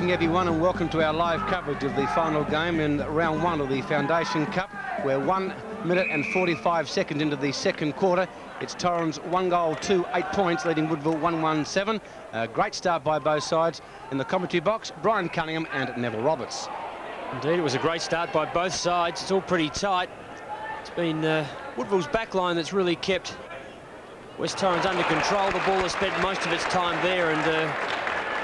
evening, everyone, and welcome to our live coverage of the final game in round one of the Foundation Cup. We're 1 minute and 45 seconds into the second quarter. It's Torrens 1 goal, 8 points, leading Woodville 1-1-7. A great start by both sides. In the commentary box, Brian Cunningham and Neville Roberts. Indeed, it was a great start by both sides. It's all pretty tight. It's been Woodville's back line that's really kept West Torrens under control. The ball has spent most of its time there, and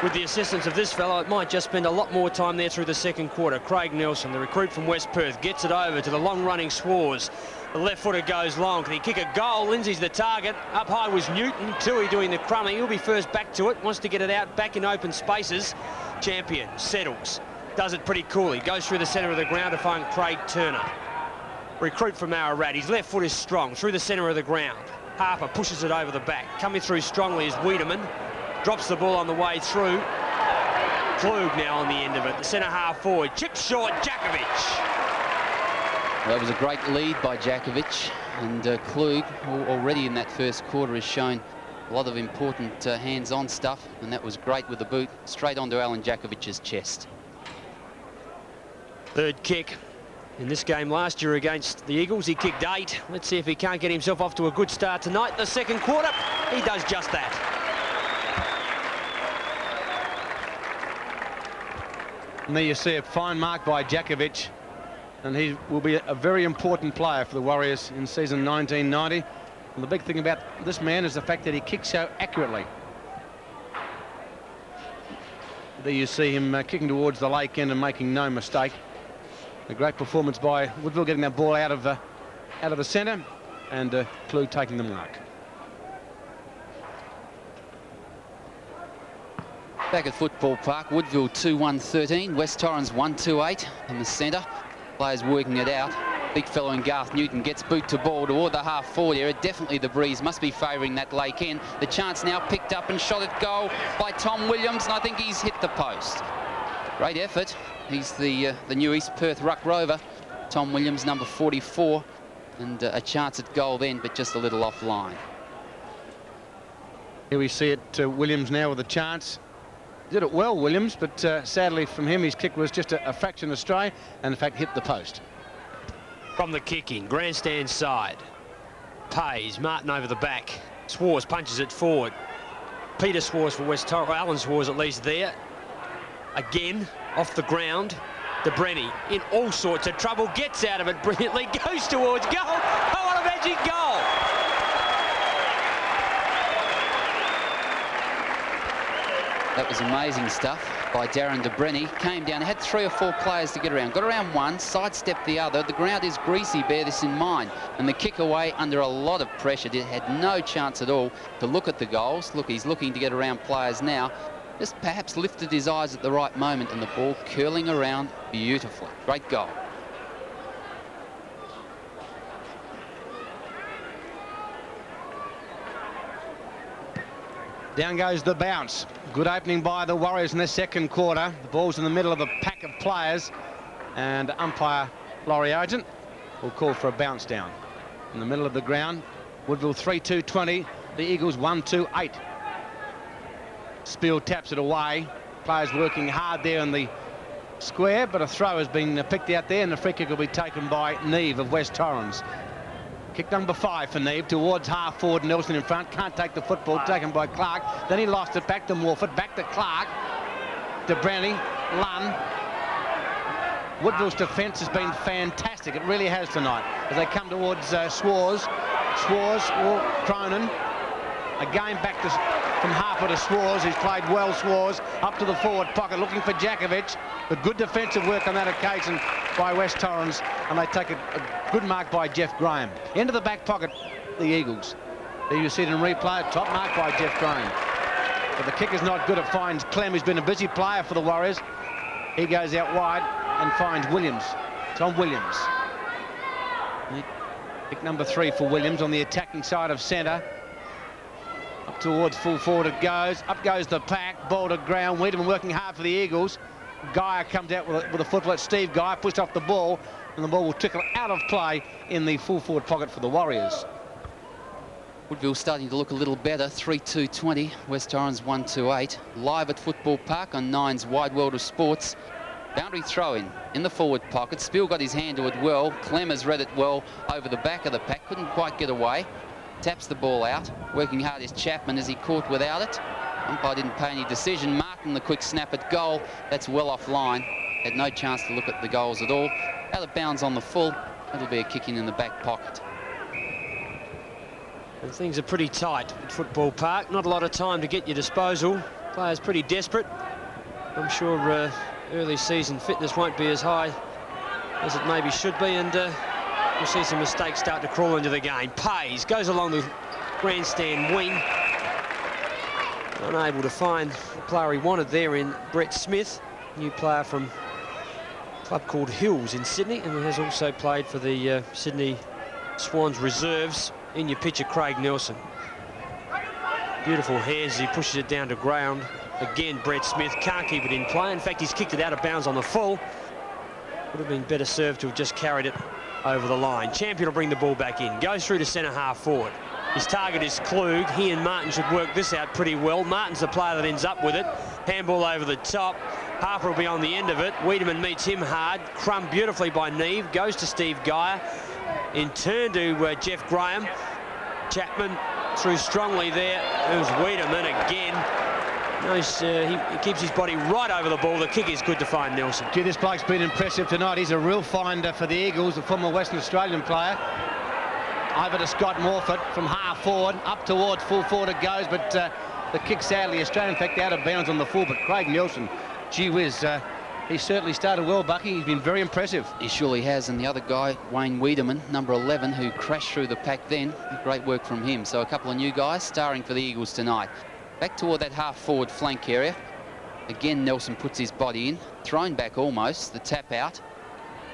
with the assistance of this fellow, it might just spend a lot more time there through the second quarter. Craig Nelson, the recruit from West Perth, gets it over to the long-running Swars. The left footer goes long. Can he kick a goal? Lindsay's the target. Up high was Newton. Tui doing the crumbing. He'll be first back to it. Wants to get it out back in open spaces. Champion settles. Does it pretty coolly. Goes through the centre of the ground to find Craig Turner. Recruit from Ararat. His left foot is strong. Through the centre of the ground. Harper pushes it over the back. Coming through strongly is Wiedemann. Drops the ball on the way through. Klug now on the end of it. The centre half forward. Chip short, Jakovic. Well, that was a great lead by Jakovic, and Klug already in that first quarter has shown a lot of important hands-on stuff, and that was great with the boot straight onto Alan Jakovic's chest. Third kick in this game last year against the Eagles. He kicked 8. Let's see if he can't get himself off to a good start tonight. The second quarter, he does just that. And there you see a fine mark by Jakovic, and he will be a very important player for the Warriors in season 1990. And the big thing about this man is the fact that he kicks so accurately. There you see him kicking towards the lake end and making no mistake. A great performance by Woodville, getting that ball out of the centre, and Klug taking the mark. Back at Football Park, Woodville 2-1-13, West Torrens 1-2-8 in the centre. Players working it out. Big fellow in Garth Newton gets boot to ball toward the half forward area. Definitely the breeze must be favouring that lake end. The chance now picked up and shot at goal by Tom Williams, and I think he's hit the post. Great effort. He's the new East Perth Ruck Rover, Tom Williams, number 44, and a chance at goal then, but just a little offline. Here we see it, Williams now with a chance. Did it well, Williams, but sadly from him, his kick was just a fraction astray, and in fact hit the post. From the kicking, grandstand side. Pays, Martin over the back. Swars punches it forward. Peter Swars for West Torrens, Alan Swars at least there. Again, off the ground. De Brenny in all sorts of trouble, gets out of it brilliantly, goes towards goal. Oh, what a magic goal! That was amazing stuff by Darren De Brenny. Came down, had 3 or 4 players to get around. Got around one, sidestepped the other. The ground is greasy, bear this in mind. And the kick away under a lot of pressure. Had no chance at all to look at the goals. Look, he's looking to get around players now. Just perhaps lifted his eyes at the right moment, and the ball curling around beautifully. Great goal. Down goes the bounce. Good opening by the Warriors in the second quarter. The ball's in the middle of a pack of players, and umpire Laurie Argent will call for a bounce down. In the middle of the ground, Woodville 3-2-20, the Eagles 1-2-8. Spiel taps it away. Players working hard there in the square, but a throw has been picked out there, and the free kick will be taken by Neve of West Torrens. Kick number 5 for Neve towards half forward. Nelson in front, can't take the football, taken by Clark. Then he lost it back to Morford, back to Clark. De Brenny, Lunn. Woodville's defence has been fantastic. It really has tonight. As they come towards Swars or Cronin. Again back to from Harper to Swars, who's played well. Swars up to the forward pocket, looking for Jakovic. But good defensive work on that occasion by West Torrens, and they take a good mark by Jeff Graham. Into the back pocket, the Eagles. There you see it in replay, a top mark by Jeff Graham. But the kick is not good. It finds Clem, who's been a busy player for the Warriors. He goes out wide and finds Williams. Tom Williams. Kick number 3 for Williams on the attacking side of centre. Up towards full forward it goes. Up goes the pack. Ball to ground. Wiedemann working hard for the Eagles. Geyer comes out with a footlet. Steve Geyer pushed off the ball, and the ball will trickle out of play in the full forward pocket for the Warriors. Woodville starting to look a little better. 3-2-20. West Torrens 1-2-8. Live at Football Park on Nine's Wide World of Sports. Boundary throw in the forward pocket. Spiel got his hand to it well. Clem has read it well over the back of the pack. Couldn't quite get away. Taps the ball out. Working hard is Chapman as he caught without it. Umpire didn't pay any decision. Martin, the quick snap at goal. That's well off line. Had no chance to look at the goals at all. Out of bounds on the full. That'll be a kick in the back pocket. And things are pretty tight at Football Park. Not a lot of time to get your disposal. Players pretty desperate. I'm sure early season fitness won't be as high as it maybe should be, and we'll see some mistakes start to crawl into the game. Pays goes along the grandstand wing. Unable to find the player he wanted there in Brett Smith, new player from a club called Hills in Sydney, and has also played for the Sydney Swans reserves. In your picture, Craig Nelson. Beautiful hands as he pushes it down to ground. Again, Brett Smith can't keep it in play. In fact, he's kicked it out of bounds on the full. Would have been better served to have just carried it over the line. Champion will bring the ball back in. Goes through to centre half forward. His target is Klug. He and Martin should work this out pretty well. Martin's the player that ends up with it. Handball over the top. Harper will be on the end of it. Wiedemann meets him hard. Crumb beautifully by Neve. Goes to Steve Geyer. In turn to Jeff Graham. Chapman through strongly there. There's Wiedemann again. Nice, he keeps his body right over the ball. The kick is good to find Nelson. Gee, this bloke's been impressive tonight. He's a real finder for the Eagles, a former Western Australian player. Over to Scott Morfitt from half forward. Up towards full forward it goes, but the kick sadly Australian, in fact, out of bounds on the full. But Craig Nelson, gee whiz, he certainly started well, Bucky. He's been very impressive. He surely has. And the other guy, Wayne Wiedemann, number 11, who crashed through the pack then. Great work from him. So a couple of new guys starring for the Eagles tonight. Back toward that half-forward flank area. Again, Nelson puts his body in. Thrown back almost. The tap out.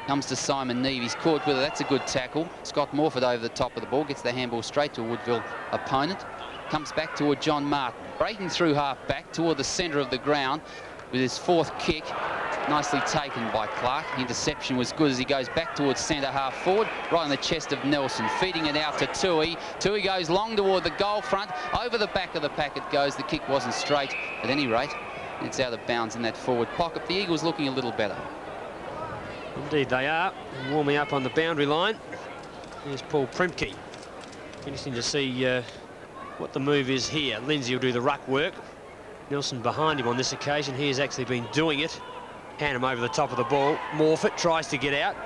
Comes to Simon Neve. He's caught with it. That's a good tackle. Scott Morfitt over the top of the ball. Gets the handball straight to a Woodville opponent. Comes back toward John Martin. Breaking through half-back toward the centre of the ground with his fourth kick. Nicely taken by Clark. Interception was good as he goes back towards centre half forward, right on the chest of Nelson, feeding it out to Tui. Tui goes long toward the goal front. Over the back of the pack it goes. The kick wasn't straight. At any rate, it's out of bounds in that forward pocket. The Eagles looking a little better. Indeed they are. Warming up on the boundary line. Here's Paul Primke. Interesting to see what the move is here. Lindsay will do the ruck work. Nelson behind him on this occasion. He has actually been doing it. Hannum over the top of the ball. Morfitt tries to get out.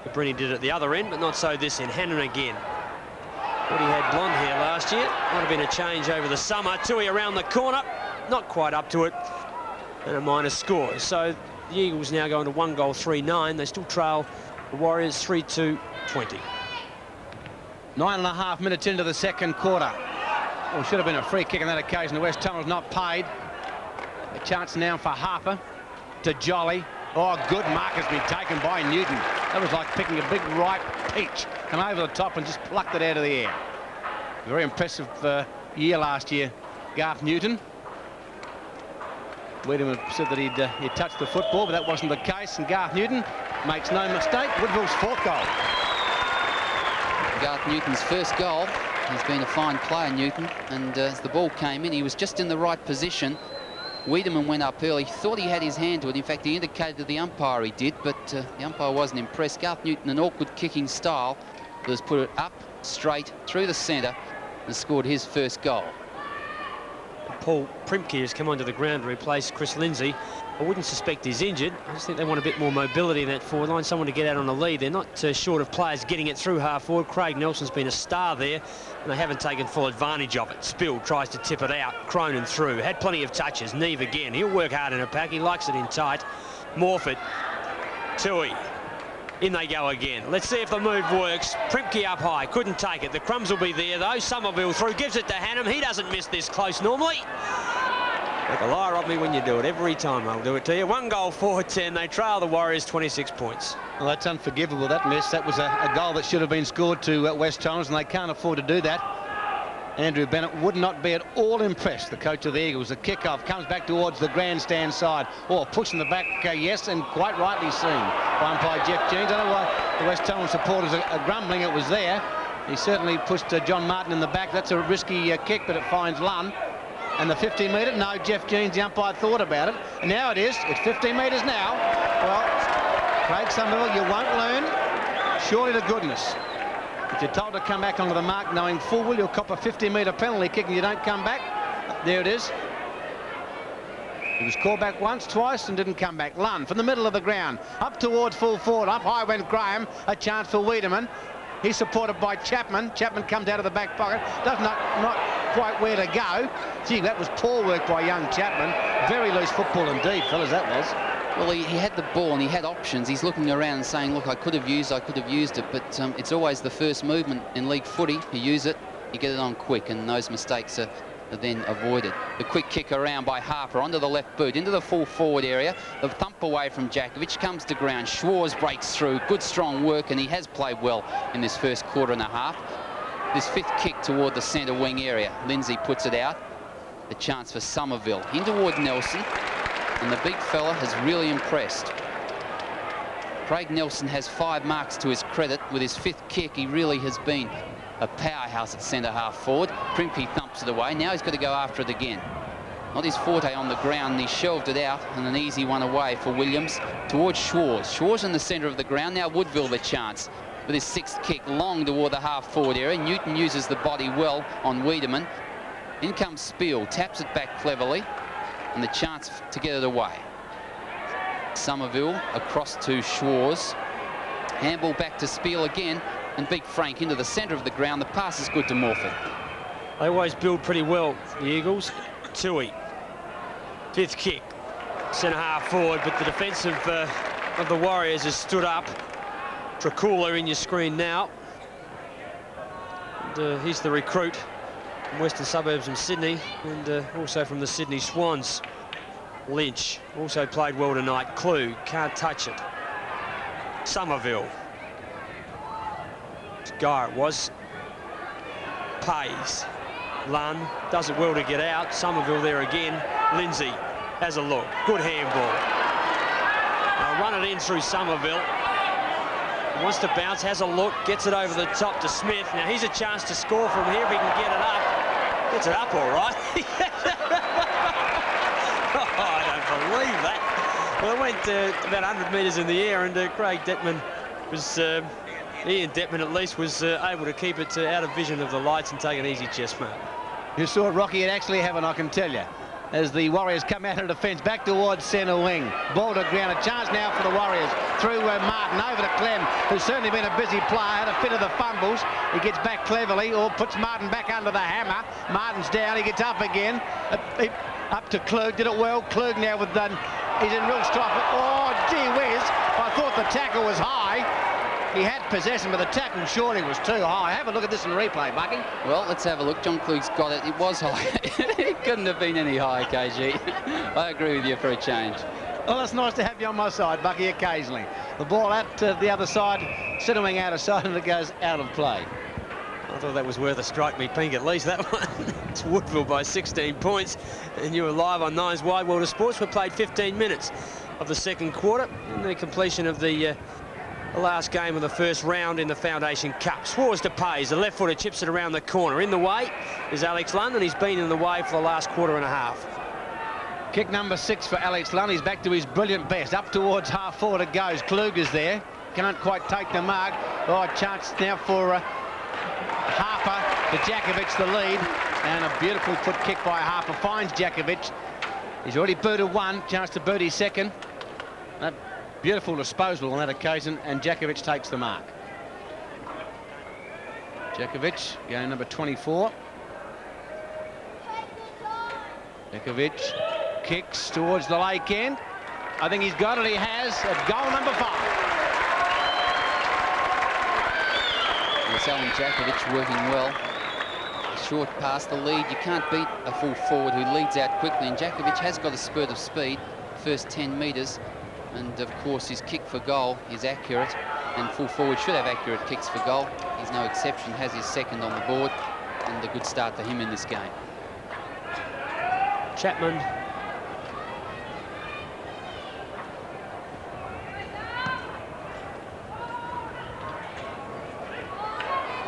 Cabrini did it at the other end, but not so this end. Hannum again. But he had blonde hair last year. Might have been a change over the summer. Tui around the corner. Not quite up to it. And a minus score. So the Eagles now going to 1 goal, 3-9. They still trail the Warriors 3-2-20. 9.5 minutes into the second quarter. Well, should have been a free kick on that occasion. The West Torrens not paid. A chance now for Harper. To Jolly. Oh, good mark has been taken by Newton. That was like picking a big ripe peach. Come over the top and just plucked it out of the air. Very impressive year last year, Garth Newton. Wiedemann said that he'd touched the football, but that wasn't the case. And Garth Newton makes no mistake. Woodville's fourth goal. Garth Newton's first goal. He's been a fine player, Newton. And as the ball came in, he was just in the right position. Wiedemann went up early, thought he had his hand to it. In fact, he indicated to the umpire he did, but the umpire wasn't impressed. Garth Newton, an awkward kicking style, has put it up, straight, through the centre, and scored his first goal. Paul Primke has come onto the ground to replace Chris Lindsay. I wouldn't suspect he's injured. I just think they want a bit more mobility in that forward line, someone to get out on a lead. They're not short of players getting it through half forward. Craig Nelson's been a star there, and they haven't taken full advantage of it. Spill tries to tip it out. Cronin through. Had plenty of touches. Neve again. He'll work hard in a pack. He likes it in tight. Morfitt. Tui. In they go again. Let's see if the move works. Primke up high. Couldn't take it. The crumbs will be there, though. Somerville through. Gives it to Hannum. He doesn't miss this close normally. Make a liar of me when you do it. Every time I'll do it to you. 1 goal, 4-10. They trail the Warriors 26 points. Well, that's unforgivable, that miss. That was a goal that should have been scored to West Torrens, and they can't afford to do that. Andrew Bennett would not be at all impressed, the coach of the Eagles. The kickoff comes back towards the grandstand side. Oh, pushing the back, yes, and quite rightly seen by umpire Jeff Jeans. I don't know why the West Torrens supporters are grumbling. It was there. He certainly pushed John Martin in the back. That's a risky kick, but it finds Lunn. And the 15-metre, no, Jeff Jeans, the umpire, thought about it. And now it is. It's 15 metres now. Well, Craig Somerville, you won't learn. Surely to goodness. If you're told to come back onto the mark knowing full well you'll cop a 50-metre penalty kick and you don't come back, there it is. He was called back once, twice, and didn't come back. Lunn from the middle of the ground, up towards full forward. Up high went Graham. A chance for Wiedemann. He's supported by Chapman. Chapman comes out of the back pocket. Does not quite where to go. Gee, that was poor work by young Chapman. Very loose football indeed, fellas, that was. Well, he had the ball and he had options. He's looking around and saying, look, I could have used it, but it's always the first movement in league footy. You use it, you get it on quick, and those mistakes are then avoided. The quick kick around by Harper onto the left boot, into the full forward area. The thump away from Djakovic comes to ground. Schwarz breaks through. Good strong work, and he has played well in this first quarter and a half. This fifth kick toward the centre wing area. Lindsay puts it out. The chance for Somerville. In toward Nelson. And the big fella has really impressed. Craig Nelson has 5 marks to his credit. With his fifth kick, he really has been a powerhouse at centre half forward. Primpey thumps it away. Now he's got to go after it again. Not his forte on the ground, and he shelved it out, and an easy one away for Williams towards Schwarz. Schwarz in the centre of the ground. Now Woodville the chance with his sixth kick long toward the half forward area. Newton uses the body well on Wiedemann. In comes Spiel, taps it back cleverly, and the chance to get it away. Somerville across to Schwarz. Handball back to Spiel again, and Big Frank into the centre of the ground. The pass is good to Morphy. They always build pretty well, the Eagles. Tui, fifth kick, centre half forward, but the defence of the Warriors has stood up. Trakula in your screen now. And, he's the recruit from western suburbs in Sydney, and also from the Sydney Swans. Lynch also played well tonight. Klug can't touch it. Somerville. Guy it was. Pays. Lunn does it well to get out. Somerville there again. Lindsay has a look. Good handball. Now run it in through Somerville. He wants to bounce, has a look, gets it over the top to Smith. Now he's a chance to score from here if he can get it up. Gets it up all right. Oh, I don't believe that. Well, it went about 100 metres in the air, and Craig Detman was... Ian Detman at least was able to keep it out of vision of the lights and take an easy chest mark. You saw Rocky had actually have, and I can tell you, as the Warriors come out of defence back towards centre wing. Ball to ground, a chance now for the Warriors through Martin over to Clem, who's certainly been a busy player, had a fit of the fumbles. He gets back cleverly, or puts Martin back under the hammer. Martin's down, he gets up again, up to Klug, did it well. Klug now with he's in real strife. Oh, gee whiz, I thought the tackle was high. He had possession, but the tackle surely was too high. Have a look at this in replay, Bucky. Well, let's have a look. John Klug's got it. It was high. It couldn't have been any higher, KG. I agree with you for a change. Well, it's nice to have you on my side, Bucky, occasionally. The ball out to the other side, centre wing out of sight, and it goes out of play. I thought that was worth a strike me pink at least, that one. It's Woodville by 16 points, and you were live on Nine's Wide World of Sports. We played 15 minutes of the second quarter, and the completion of the last game of the first round in the Foundation Cup. Schwarz to Pays, the left footer chips it around the corner. In the way is Alex Lunn, and he's been in the way for the last quarter and a half. Kick number 6 for Alex Lunn. He's back to his brilliant best. Up towards half forward it goes. Klug is there. Can't quite take the mark. Oh, chance now for Harper to Djakovic, the lead. And a beautiful foot kick by Harper. Finds Djakovic. He's already booted one. Chance to boot his second. Beautiful disposal on that occasion, and Djakovic takes the mark. Djakovic, game number 24. Djakovic kicks towards the lake end. I think he's got it, he has, at goal number 5. Yes, Alan Djakovic working well. A short past the lead. You can't beat a full forward who leads out quickly, and Djakovic has got a spurt of speed, first 10 metres. And of course his kick for goal is accurate, and full forward should have accurate kicks for goal. He's no exception, has his second on the board, and a good start for him in this game. Chapman.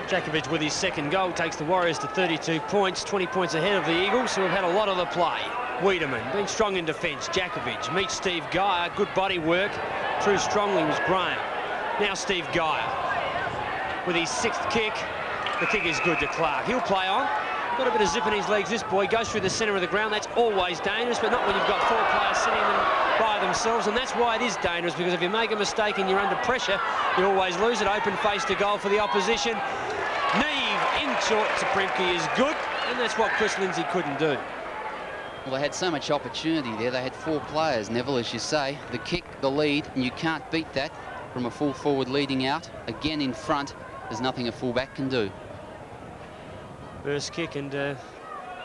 Djakovic with his second goal takes the Warriors to 32 points, 20 points ahead of the Eagles, who have had a lot of the play. Wiedemann being strong in defence. Djakovic meets Steve Geyer. Good body work. Through strongly was Graham. Now Steve Geyer with his 6th kick. The kick is good to Clark. He'll play on. Got a bit of zip in his legs, this boy. Goes through the centre of the ground. That's always dangerous, but not when you've got 4 players sitting by themselves, and that's why it is dangerous, because if you make a mistake and you're under pressure, you always lose it. Open face to goal for the opposition. Neve in short to Premke is good, and that's what Chris Lindsay couldn't do. Well, they had so much opportunity there. They had 4 players, Neville, as you say. The kick, the lead, and you can't beat that from a full forward leading out. Again in front, there's nothing a fullback can do. First kick, and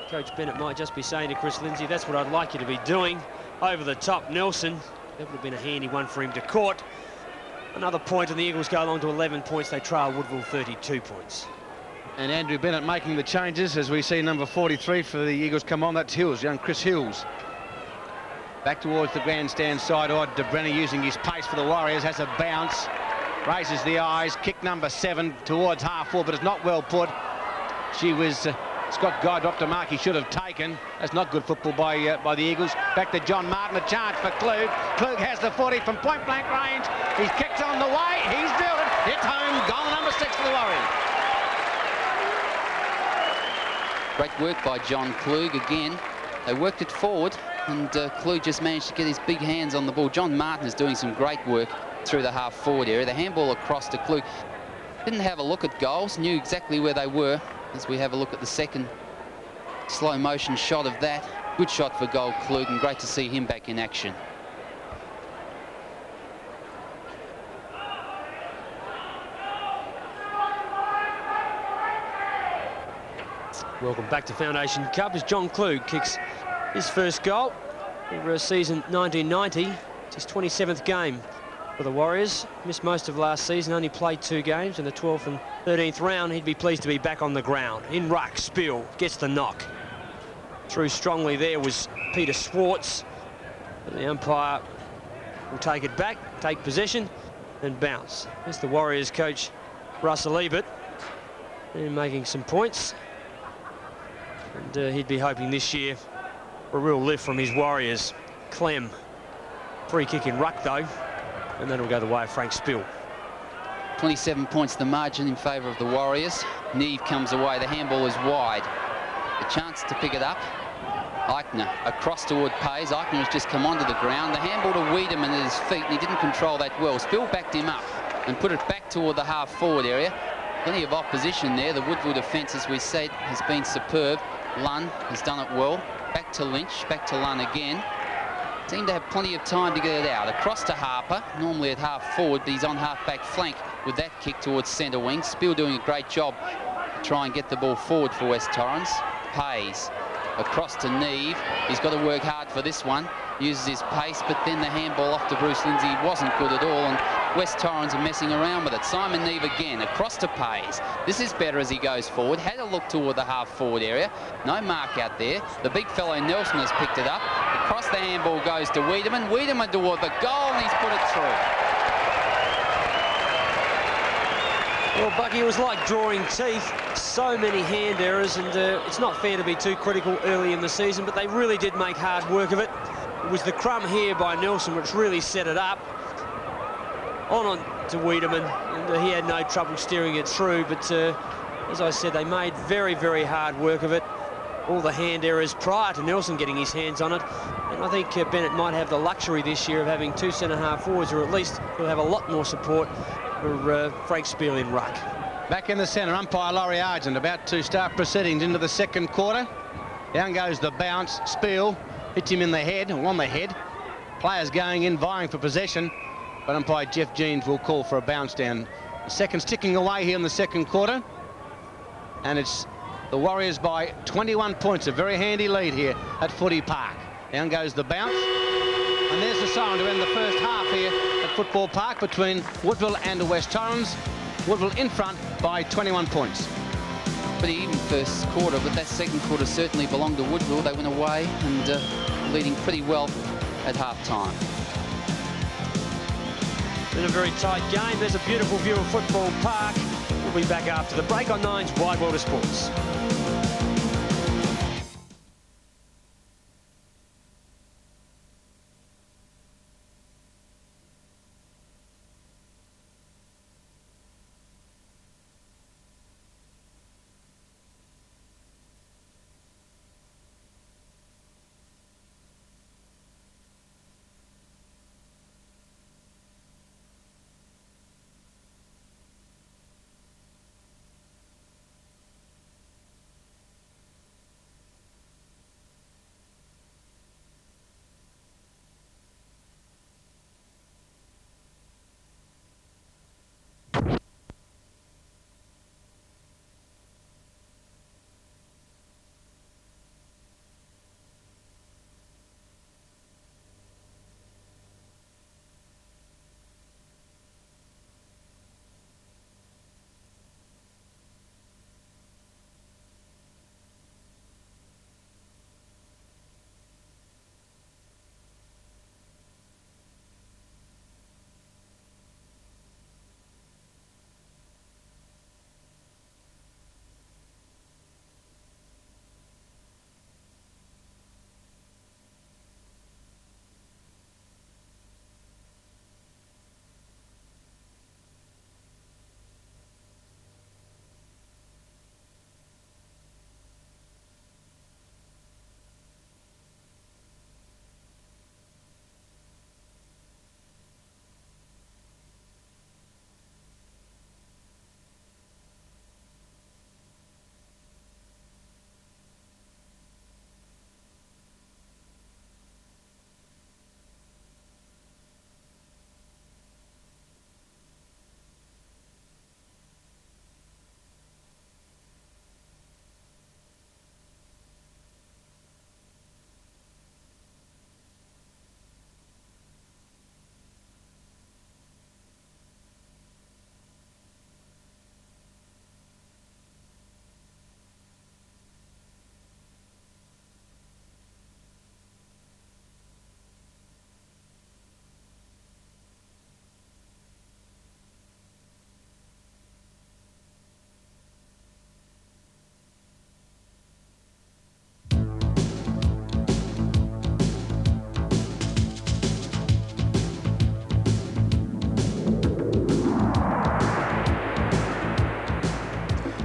Coach Bennett might just be saying to Chris Lindsay, that's what I'd like you to be doing. Over the top, Nelson. That would have been a handy one for him to court. Another point, and the Eagles go along to 11 points. They trail Woodville 32 points. And Andrew Bennett making the changes as we see number 43 for the Eagles come on. That's Hills, young Chris Hills. Back towards the grandstand side. De Brenner using his pace for the Warriors. Has a bounce. Raises the eyes. Kick number 7 towards half forward, but it's not well put. She was... Scott Guy dropped a mark he should have taken. That's not good football by the Eagles. Back to John Martin, a chance for Klug. Klug has the 40 from point-blank range. He's kicked on the way. He's drilled it. Hits home. Goal number 6 for the Warriors. Great work by John Klug again. They worked it forward, and Klug just managed to get his big hands on the ball. John Martin is doing some great work through the half-forward area. The handball across to Klug. Didn't have a look at goals, knew exactly where they were. As we have a look at the second slow motion shot of that. Good shot for goal, Klug, and great to see him back in action. Welcome back to Foundation Cup as John Klug kicks his first goal for season 1990. It's his 27th game for the Warriors. Missed most of last season, only played 2 games in the 12th and 13th round. He'd be pleased to be back on the ground. In ruck, Spiel gets the knock. Through strongly there was Peter Schwartz. But the umpire will take it back, take possession and bounce. There's the Warriors coach, Russell Ebert, and making some points. And he'd be hoping this year for a real lift from his Warriors. Clem, free kick in ruck though. And that'll go the way of Frank Spiel. 27 points the margin in favour of the Warriors. Neve comes away. The handball is wide. A chance to pick it up. Eichner across toward Pays. Eichner has just come onto the ground. The handball to Wiedemann at his feet, and he didn't control that well. Spiel backed him up and put it back toward the half-forward area. Plenty of opposition there. The Woodville defence, as we said, has been superb. Lunn has done it well. Back to Lynch, back to Lunn again. Seemed to have plenty of time to get it out. Across to Harper, normally at half forward, but he's on half-back flank with that kick towards centre wing. Spiel doing a great job to try and get the ball forward for West Torrens. Pays across to Neve. He's got to work hard for this one. Uses his pace, but then the handball off to Bruce Lindsay wasn't good at all, and West Torrens are messing around with it. Simon Neve again, across to Pays. This is better as he goes forward. Had a look toward the half-forward area. No mark out there. The big fellow Nelson has picked it up. Across the handball goes to Wiedemann. Wiedemann toward the goal, and he's put it through. Well, Bucky, it was like drawing teeth. So many hand errors, and it's not fair to be too critical early in the season, but they really did make hard work of it. It was the crumb here by Nelson which really set it up. On to Wiedemann, and he had no trouble steering it through, but as I said, they made very, very hard work of it. All the hand errors prior to Nelson getting his hands on it, and I think Bennett might have the luxury this year of having 2 centre-half forwards, or at least he'll have a lot more support for Frank Spiel in ruck. Back in the centre, umpire Laurie Argent about to start proceedings into the second quarter. Down goes the bounce. Spiel hits him in the head, or on the head. Players going in, vying for possession, but umpire Jeff Jeans will call for a bounce down. The seconds ticking away here in the second quarter, and it's the Warriors by 21 points. A very handy lead here at Footy Park. Down goes the bounce, and there's the siren to end the first half here at Football Park between Woodville and West Torrens. Woodville in front by 21 points. Pretty even first quarter, but that second quarter certainly belonged to Woodville. They went away and leading pretty well at half-time. Been a very tight game. There's a beautiful view of Football Park. We'll be back after the break on Nine's Wide World of Sports.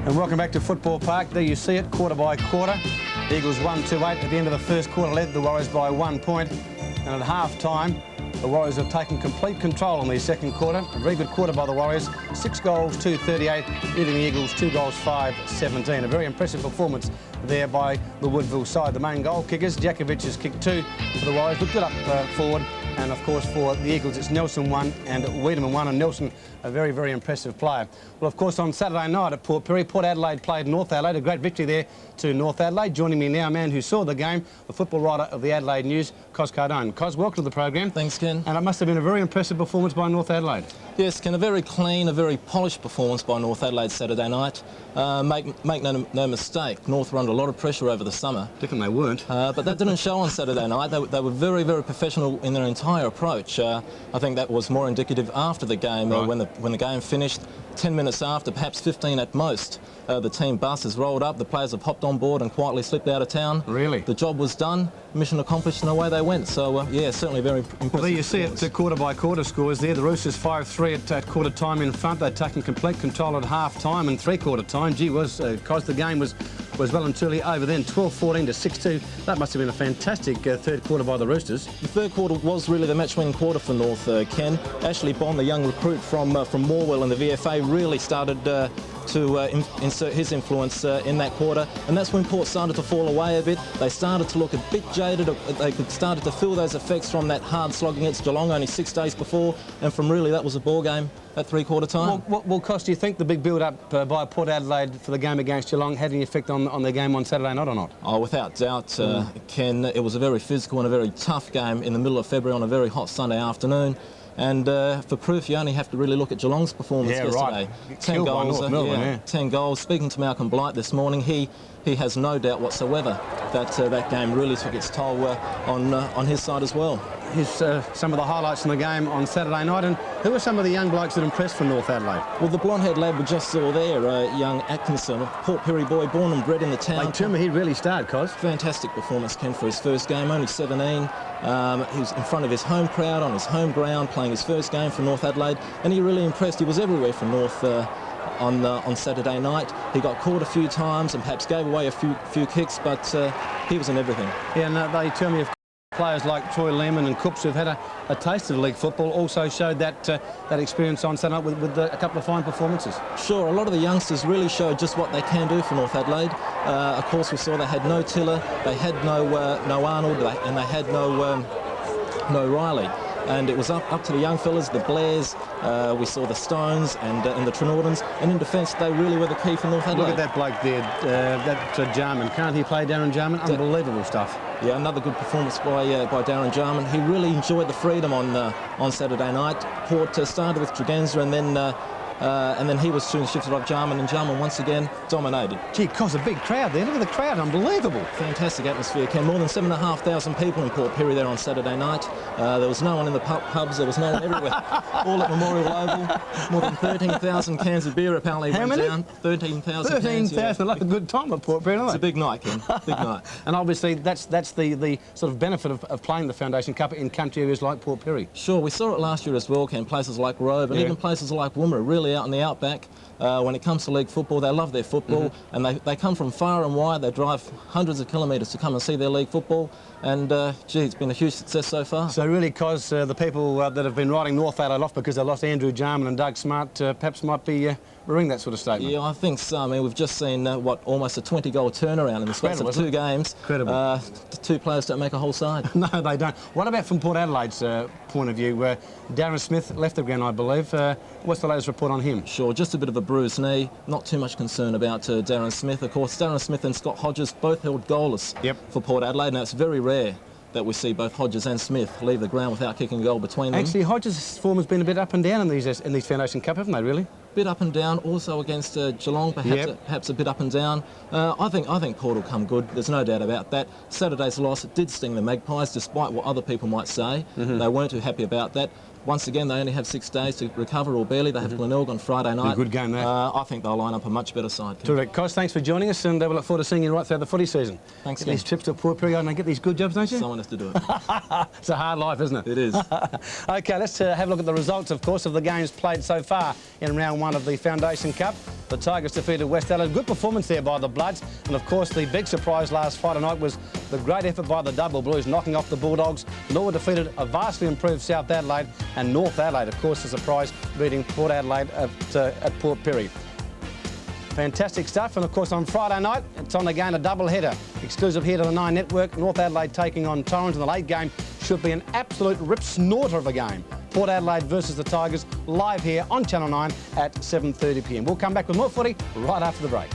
And welcome back to Football Park. There you see it, quarter by quarter. The Eagles 1-2-8 at the end of the first quarter, led the Warriors by 1 point. And at half-time, the Warriors have taken complete control in the second quarter. A very good quarter by the Warriors. 6 goals, 2-38, leaving the Eagles 2 goals, 5-17. A very impressive performance there by the Woodville side. The main goal kickers, Djakovic has kicked 2 for the Warriors. Looked it up forward. And of course for the Eagles it's Nelson 1 and Wiedemann 1, and Nelson a very, very impressive player. Well, of course on Saturday night at Port Pirie, Port Adelaide played North Adelaide, a great victory there to North Adelaide. Joining me now, a man who saw the game, the football writer of the Adelaide News, Cos Cardone. Cos, welcome to the program. Thanks, Ken. And it must have been a very impressive performance by North Adelaide. Yes, Ken, a very clean, a very polished performance by North Adelaide Saturday night. Make no mistake, North were under a lot of pressure over the summer. Different they weren't. But that didn't show on Saturday night. They were very, very professional in their entire approach. I think that was more indicative after the game, right. When the game finished, 10 minutes after, perhaps 15 at most. The team bus has rolled up, the players have hopped on board and quietly slipped out of town. Really? The job was done, mission accomplished, and away they went. So, yeah, certainly very impressive. Well, there you see it, quarter by quarter scores there. The Roosters 5-3 at quarter time in front. They'd taken complete control at half time and three-quarter time. Gee whiz, cos the game was well and truly over then, 12-14 to 6-2. That must have been a fantastic third quarter by the Roosters. The third quarter was really the match-winning quarter for North, Ken. Ashley Bond, the young recruit from Morwell in the VFA, really started to insert his influence in that quarter, and that's when Port started to fall away a bit. They started to look a bit jaded. They started to feel those effects from that hard slog against Geelong only 6 days before, and from really that was a ball game at three-quarter time. Well, Cos, do you think the big build-up by Port Adelaide for the game against Geelong had any effect on their game on Saturday night or not? Oh, without doubt, Ken. It was a very physical and a very tough game in the middle of February on a very hot Sunday afternoon. And for proof, you only have to really look at Geelong's performance yesterday. Right. 10 goals, Melbourne, 10 goals. Speaking to Malcolm Blight this morning, he has no doubt whatsoever that that game really took its toll on his side as well. some of the highlights from the game on Saturday night, and who were some of the young blokes that impressed for North Adelaide? Well, the blonde-haired lad we just saw there, young Atkinson, a Port Pirie boy, born and bred in the town. They tell me he really started, Cos. Fantastic performance, Ken, for his first game, only 17. He was in front of his home crowd on his home ground, playing his first game for North Adelaide, and he really impressed. He was everywhere for North on Saturday night. He got caught a few times and perhaps gave away a few kicks, but he was in everything. Yeah, and they tell me if players like Troy Lehman and Coops, who've had a taste of league football, also showed that experience on Saturday night with a couple of fine performances. Sure, a lot of the youngsters really showed just what they can do for North Adelaide. Of course, we saw they had no Tiller, they had no Arnold, and they had no Riley. And it was up to the young fellas, the Blairs, we saw the Stones and the Trinordans, and in defence they really were the key for North Adelaide. Look at that bloke there, that Jarman. Can't he play, Darren Jarman? Unbelievable stuff. Yeah, another good performance by Darren Jarman. He really enjoyed the freedom on Saturday night. Port started with Tregenza and then he was soon shifted off Jarman, and Jarman once again dominated. Gee, Cos, a big crowd there. Look at the crowd, unbelievable. Fantastic atmosphere, Ken. More than 7,500 people in Port Pirie there on Saturday night. There was no one in the pubs, there was no one everywhere. All at Memorial Oval. More than 13,000 cans of beer apparently went down. 13,000 cans. 13,000, like a good time at Port Pirie, isn't it? It's a big night, Ken. Big night. And obviously that's the sort of benefit of playing the Foundation Cup in country areas like Port Pirie. Sure, we saw it last year as well, Ken. Places like Robe and even places like Woomera, really out in the outback. When it comes to league football, they love their football, and they come from far and wide. They drive hundreds of kilometres to come and see their league football, and gee, it's been a huge success so far. So really, Cos, the people that have been writing North Adelaide off because they lost Andrew Jarman and Doug Smart perhaps might be ring that sort of statement. Yeah, I think so. I mean, we've just seen almost a 20-goal turnaround in the space of 2 games. Incredible. 2 players don't make a whole side. No, they don't. What about from Port Adelaide's point of view? Darren Smith left the ground, I believe. What's the latest report on him? Sure, just a bit of a bruised knee. Not too much concern about Darren Smith. Of course, Darren Smith and Scott Hodges both held goalless for Port Adelaide. Now, it's very rare that we see both Hodges and Smith leave the ground without kicking a goal between them. Actually, Hodges' form has been a bit up and down in these Foundation Cup, haven't they, really? Bit up and down, also against Geelong, perhaps a bit up and down. I think Port will come good. There's no doubt about that. Saturday's loss did sting the Magpies, despite what other people might say. They weren't too happy about that. Once again, they only have 6 days to recover, or barely. They have Glenelg on Friday night. A good game there. I think they'll line up a much better side. Terrific. Cos, thanks for joining us, and we look forward to seeing you right throughout the footy season. Thanks, Get these trips to Port Pirie, and they get these good jobs, don't you? Someone has to do it. It's a hard life, isn't it? It is. OK, let's have a look at the results, of course, of the games played so far in round 1 of the Foundation Cup. The Tigers defeated West Adelaide. Good performance there by the Bloods. And, of course, the big surprise last Friday night was the great effort by the Double Blues, knocking off the Bulldogs. Norwood defeated a vastly improved South Adelaide, and North Adelaide, of course, the surprise, beating Port Adelaide at Port Pirie. Fantastic stuff. And, of course, on Friday night, it's on again a double header. Exclusive here to the 9 Network. North Adelaide taking on Torrens in the late game. Should be an absolute rip snorter of a game. Port Adelaide versus the Tigers, live here on Channel 9 at 7:30 p.m. We'll come back with more footy right after the break.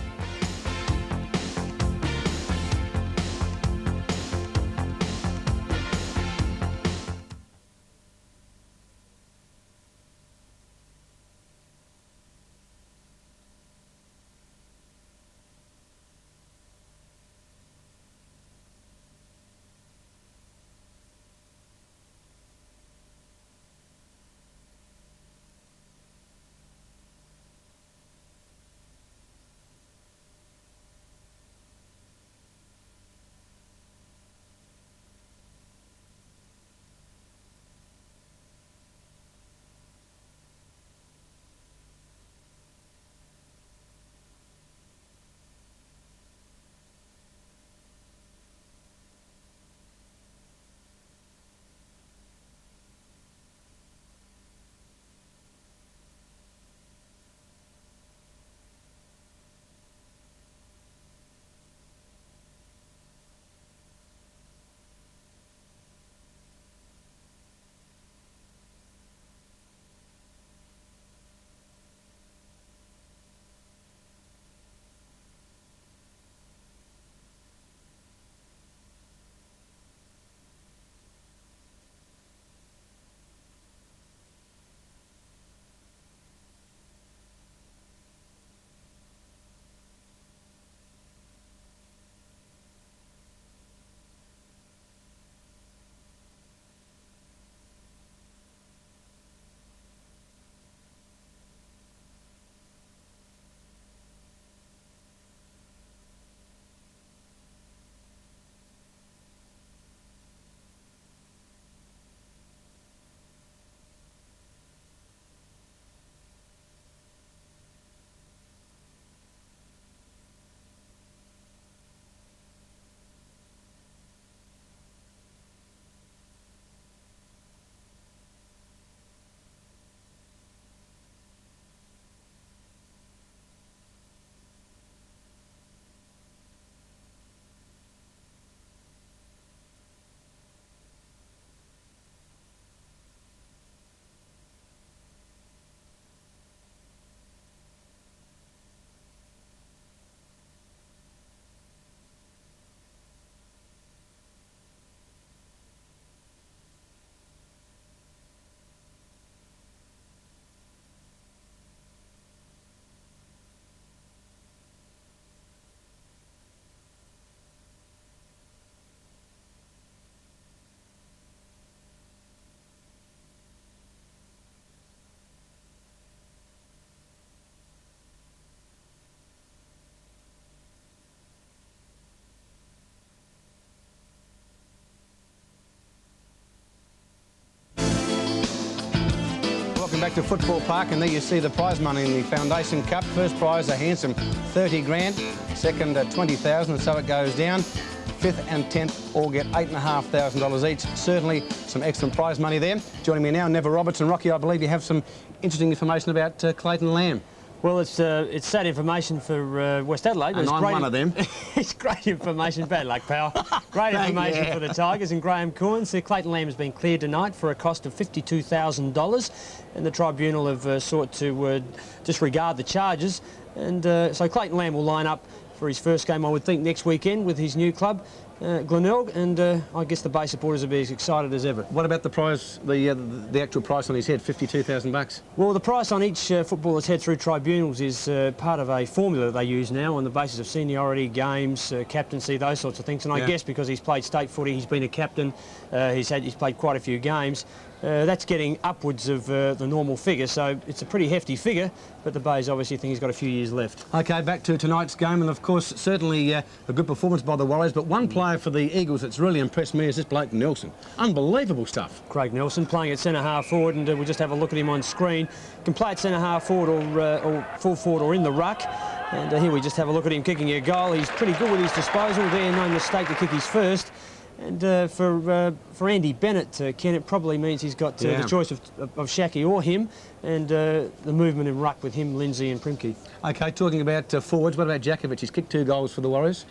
back to Football Park, and there you see the prize money in the Foundation Cup. First prize, a handsome 30 grand. Second, 20,000, and so it goes down. Fifth and 10th all get $8,500 each. Certainly some excellent prize money there. Joining me now, Neville Robertson. Rocky, I believe you have some interesting information about Clayton Lamb. Well, it's sad information for West Adelaide. And I'm one of them. It's great information. Bad luck, pal. Great information for the Tigers and Graham Coons. Clayton Lamb has been cleared tonight for a cost of $52,000, and the tribunal have sought to disregard the charges. And so Clayton Lamb will line up for his first game, I would think, next weekend with his new club, Glenelg, and I guess the Bay supporters will be as excited as ever. What about the prize, the actual price on his head, $52,000? Well, the price on each footballer's head through tribunals is part of a formula that they use now on the basis of seniority, games, captaincy, those sorts of things. And I guess because he's played state footy, he's been a captain, he's played quite a few games. That's getting upwards of the normal figure, so it's a pretty hefty figure, but the Bays obviously think he's got a few years left. OK, back to tonight's game, and of course, certainly a good performance by the Warriors, but one player for the Eagles that's really impressed me is this bloke Nelson. Unbelievable stuff. Craig Nelson playing at centre-half forward, and we'll just have a look at him on screen. Can play at centre-half forward or full forward or in the ruck. And here we just have a look at him kicking a goal. He's pretty good with his disposal there, no mistake to kick his first. And for Andy Bennett, Ken, it probably means he's got the choice of Shaki or him, and the movement in ruck with him, Lindsay and Primke. OK, talking about forwards, what about Jakovic? He's kicked 2 goals for the Warriors.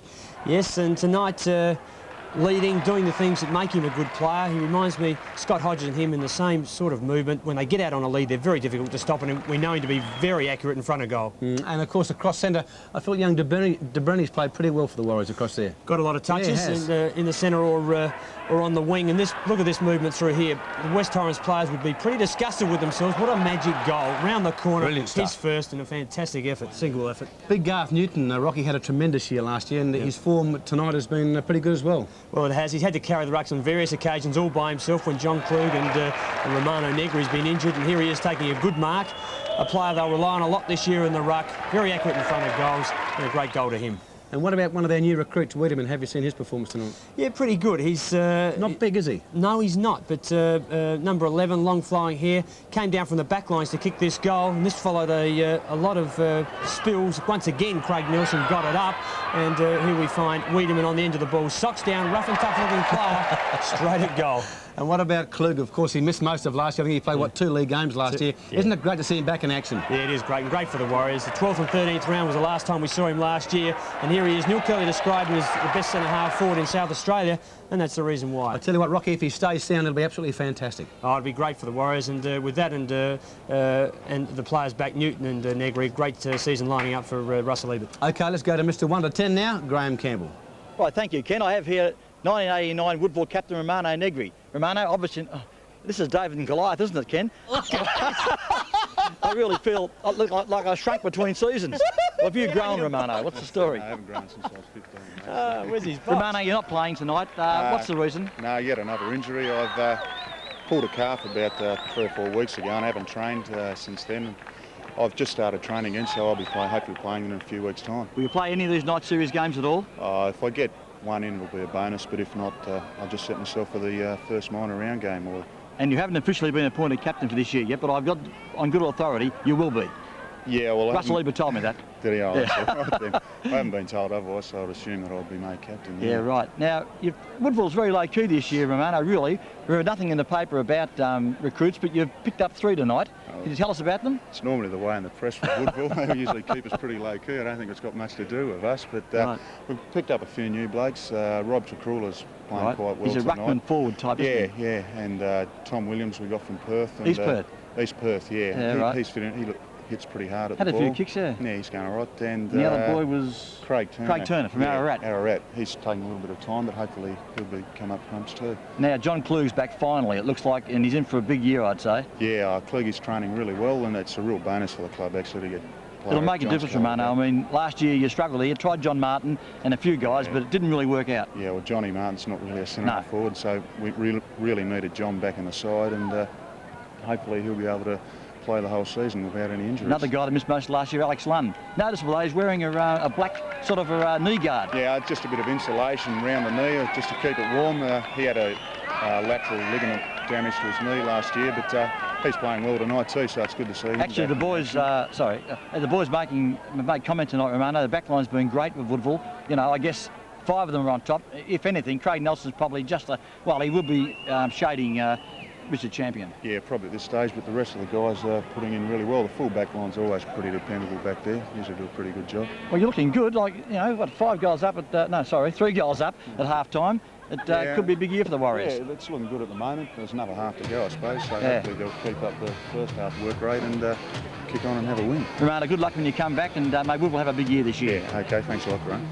Yes, and tonight leading, doing the things that make him a good player. He reminds me, Scott Hodges and him in the same sort of movement. When they get out on a lead, they're very difficult to stop, and we know him to be very accurate in front of goal. And of course, across centre, I feel young De Brenny's played pretty well for the Warriors across there. Got a lot of touches in the centre or on the wing. And look at this movement through here. The West Torrens players would be pretty disgusted with themselves. What a magic goal. Round the corner, his first, and a fantastic effort, single effort. Big Garth Newton, Rocky had a tremendous year last year, and his form tonight has been pretty good as well. Well, it has. He's had to carry the rucks on various occasions all by himself when John Klug and Romano Negri's been injured, and here he is taking a good mark. A player they'll rely on a lot this year in the ruck. Very accurate in front of goals, and a great goal to him. And what about one of their new recruits, Wiedemann? Have you seen his performance tonight? Yeah, pretty good. He's not big, is he? No, he's not. But number 11, long flowing hair, came down from the back lines to kick this goal. And this followed a lot of spills. Once again, Craig Nelson got it up. And here we find Wiedemann on the end of the ball. Socks down, rough and tough looking player, straight at goal. And what about Klug? Of course, he missed most of last year. I think he played, what, 2 league games last year. Yeah. Isn't it great to see him back in action? Yeah, it is great, and great for the Warriors. The 12th and 13th round was the last time we saw him last year. And here he is. Neil Kelly described him as the best centre-half forward in South Australia, and that's the reason why. I tell you what, Rocky, if he stays sound, it'll be absolutely fantastic. Oh, it'll be great for the Warriors, and with that and the players back, Newton and Negri, great season lining up for Russell Ebert. OK, let's go to Mr 1 to 10 now, Graham Campbell. Right, thank you, Ken. I have here 1989 Woodville captain Romano Negri. Romano, obviously, this is David and Goliath, isn't it, Ken? I really feel like I shrunk between seasons. Well, have you grown, Romano? What's the story? I haven't grown since I was 15. Where's his box? Romano, you're not playing tonight. What's the reason? No, yet another injury. I've pulled a calf about 3 or 4 weeks ago, and I haven't trained since then. I've just started training again, so I'll be hopefully playing in a few weeks' time. Will you play any of these night series games at all? If I get one in, it'll be a bonus, but if not, I'll just set myself for the first minor round game. And you haven't officially been appointed captain for this year yet, but I've got on good authority you will be. Yeah, well, Russell Ebert told me that. Did he? Oh, yeah. I haven't been told otherwise, so I'd assume that I'll be made captain. Yeah, right. Now, Woodville's very low-key this year, Romano, really. There was nothing in the paper about recruits, but you've picked up 3 tonight. Can you tell us about them? It's normally the way in the press with Woodville. They usually keep us pretty low-key. I don't think it's got much to do with us, but we've picked up a few new blokes. Rob Takrula's playing quite well. He's a ruckman forward type, isn't he? Yeah, and Tom Williams we got from Perth. And, East Perth? East Perth, yeah. He's fit in. He hits pretty hard at the ball. Had a few kicks there. Yeah, he's going all right. And the other boy was Craig Turner. Craig Turner from Ararat. Ararat. He's taking a little bit of time, but hopefully he'll come up trumps too. Now, John Klug's back finally, it looks like, and he's in for a big year, I'd say. Yeah, Klug is training really well, and it's a real bonus for the club, actually, to get It'll make a difference, Romano. I mean, last year you struggled there. You tried John Martin and a few guys, but it didn't really work out. Yeah, well, Johnny Martin's not really a centre forward, so we really needed John back in the side, and hopefully he'll be able to play the whole season without any injuries. Another guy that missed most last year, Alex Lunn. Noticeable, he's wearing a black sort of a knee guard. Yeah, just a bit of insulation around the knee, just to keep it warm. He had a lateral ligament damage to his knee last year, but he's playing well tonight too, so it's good to see him. Actually, the boys, the boys made comment tonight, Romano. The backline's been great with Woodville. You know, I guess 5 of them are on top. If anything, Craig Nelson's probably just he will be shading Mr. Champion. Yeah, probably at this stage, but the rest of the guys are putting in really well. The full back line's always pretty dependable back there. Usually do a pretty good job. Well, you're looking good. Like, you know, what, 3 goals up at half-time. It could be a big year for the Warriors. Yeah, it's looking good at the moment. There's another half to go, I suppose. So hopefully they'll keep up the first half work rate and kick on and have a win. Romano, good luck when you come back, and maybe we'll have a big year this year. Yeah, okay, thanks a lot, Grant.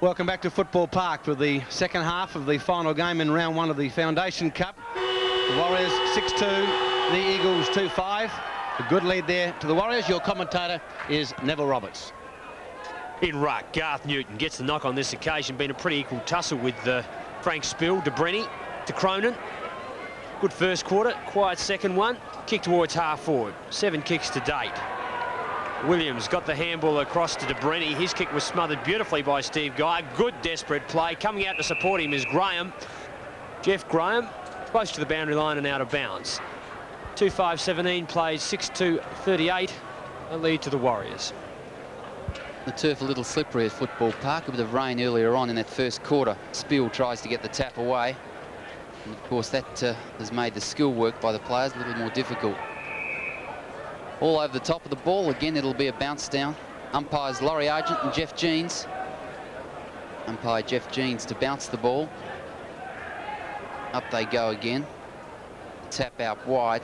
Welcome back to Football Park for the second half of the final game in round 1 of the Foundation Cup. The Warriors 6-2, the Eagles 2-5. A good lead there to the Warriors. Your commentator is Neville Roberts. In ruck, Garth Newton gets the knock on this occasion. Been a pretty equal tussle with Frank Spill, De Brenny to Cronin. Good first quarter, quiet second one. Kick towards half forward. 7 kicks to date. Williams got the handball across to De Brenny. His kick was smothered beautifully by Steve Guy. Good desperate play. Coming out to support him is Graham. Jeff Graham, close to the boundary line and out of bounds. 2-5-17 plays 6-2-38. A lead to the Warriors. The turf a little slippery at Football Park. A bit of rain earlier on in that first quarter. Spiel tries to get the tap away. And of course that has made the skill work by the players a little more difficult. All over the top of the ball. Again, it'll be a bounce down. Umpires Laurie Argent and Jeff Jeans. Umpire Jeff Jeans to bounce the ball. Up they go again. Tap out wide.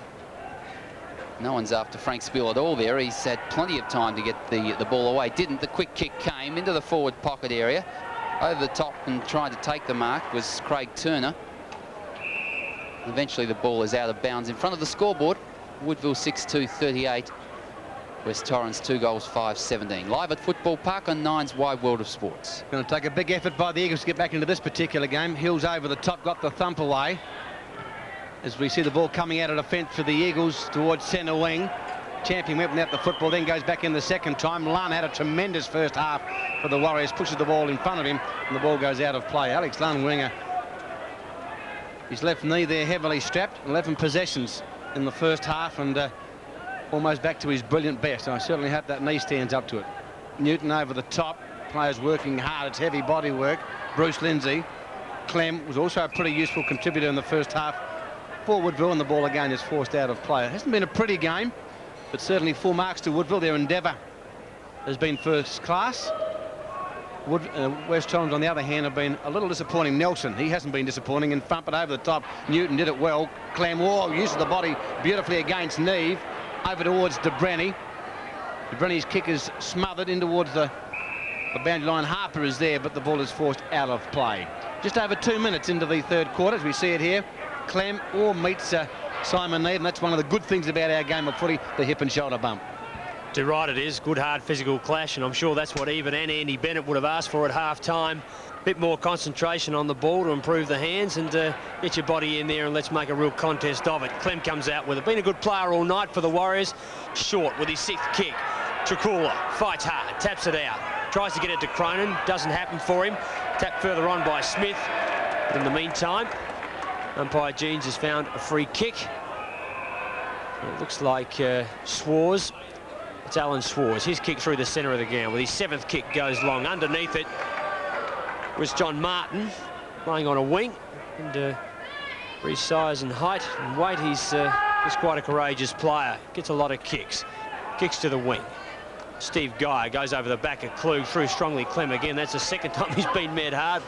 No one's after Frank Spiel at all there. He's had plenty of time to get the ball away. Didn't. The quick kick came into the forward pocket area. Over the top and trying to take the mark was Craig Turner. Eventually the ball is out of bounds in front of the scoreboard. Woodville 6-2-38. West Torrens 2 goals 5-17. Live at Football Park on 9's Wide World of Sports. Going to take a big effort by the Eagles to get back into this particular game. Hills over the top, got the thump away. As we see the ball coming out of defence for the Eagles towards centre wing. Champion went without the football, then goes back in the second time. Lunn had a tremendous first half for the Warriors, pushes the ball in front of him, and the ball goes out of play. Alex Lunn, winger, his left knee there heavily strapped. 11 possessions in the first half, and almost back to his brilliant best. I certainly hope that knee stands up to it. Newton over the top, players working hard. It's heavy body work. Bruce Lindsay. Clem was also a pretty useful contributor in the first half for Woodville, and the ball again is forced out of play. It hasn't been a pretty game, but certainly full marks to Woodville. Their endeavour has been first class. West Torrens, on the other hand, have been a little disappointing. Nelson, he hasn't been disappointing, and thump it over the top. Newton did it well. Clem uses the body beautifully against Neve. Over towards De Brenny. De Brenny's kick is smothered in towards the boundary line. Harper is there, but the ball is forced out of play. Just over 2 minutes into the third quarter, as we see it here. Clem meets Simon Neve, and that's one of the good things about our game of footy, the hip and shoulder bump. Too right it is. Good, hard physical clash, and I'm sure that's what Ebert and Andy Bennett would have asked for at half-time. Bit more concentration on the ball to improve the hands and get your body in there, and let's make a real contest of it. Clem comes out with it. Been a good player all night for the Warriors. Short with his 6th kick. Tricula fights hard, taps it out. Tries to get it to Cronin. Doesn't happen for him. Tapped further on by Smith. But in the meantime, umpire Jeans has found a free kick. It looks like Swars. It's Alan Swars. His kick through the centre of the ground with his 7th kick goes long. Underneath it was John Martin playing on a wing. And for his size and height and weight, he's quite a courageous player. Gets a lot of kicks. Kicks to the wing. Steve Guy goes over the back of Klug through strongly Clem again. That's the 2nd time he's been met hard.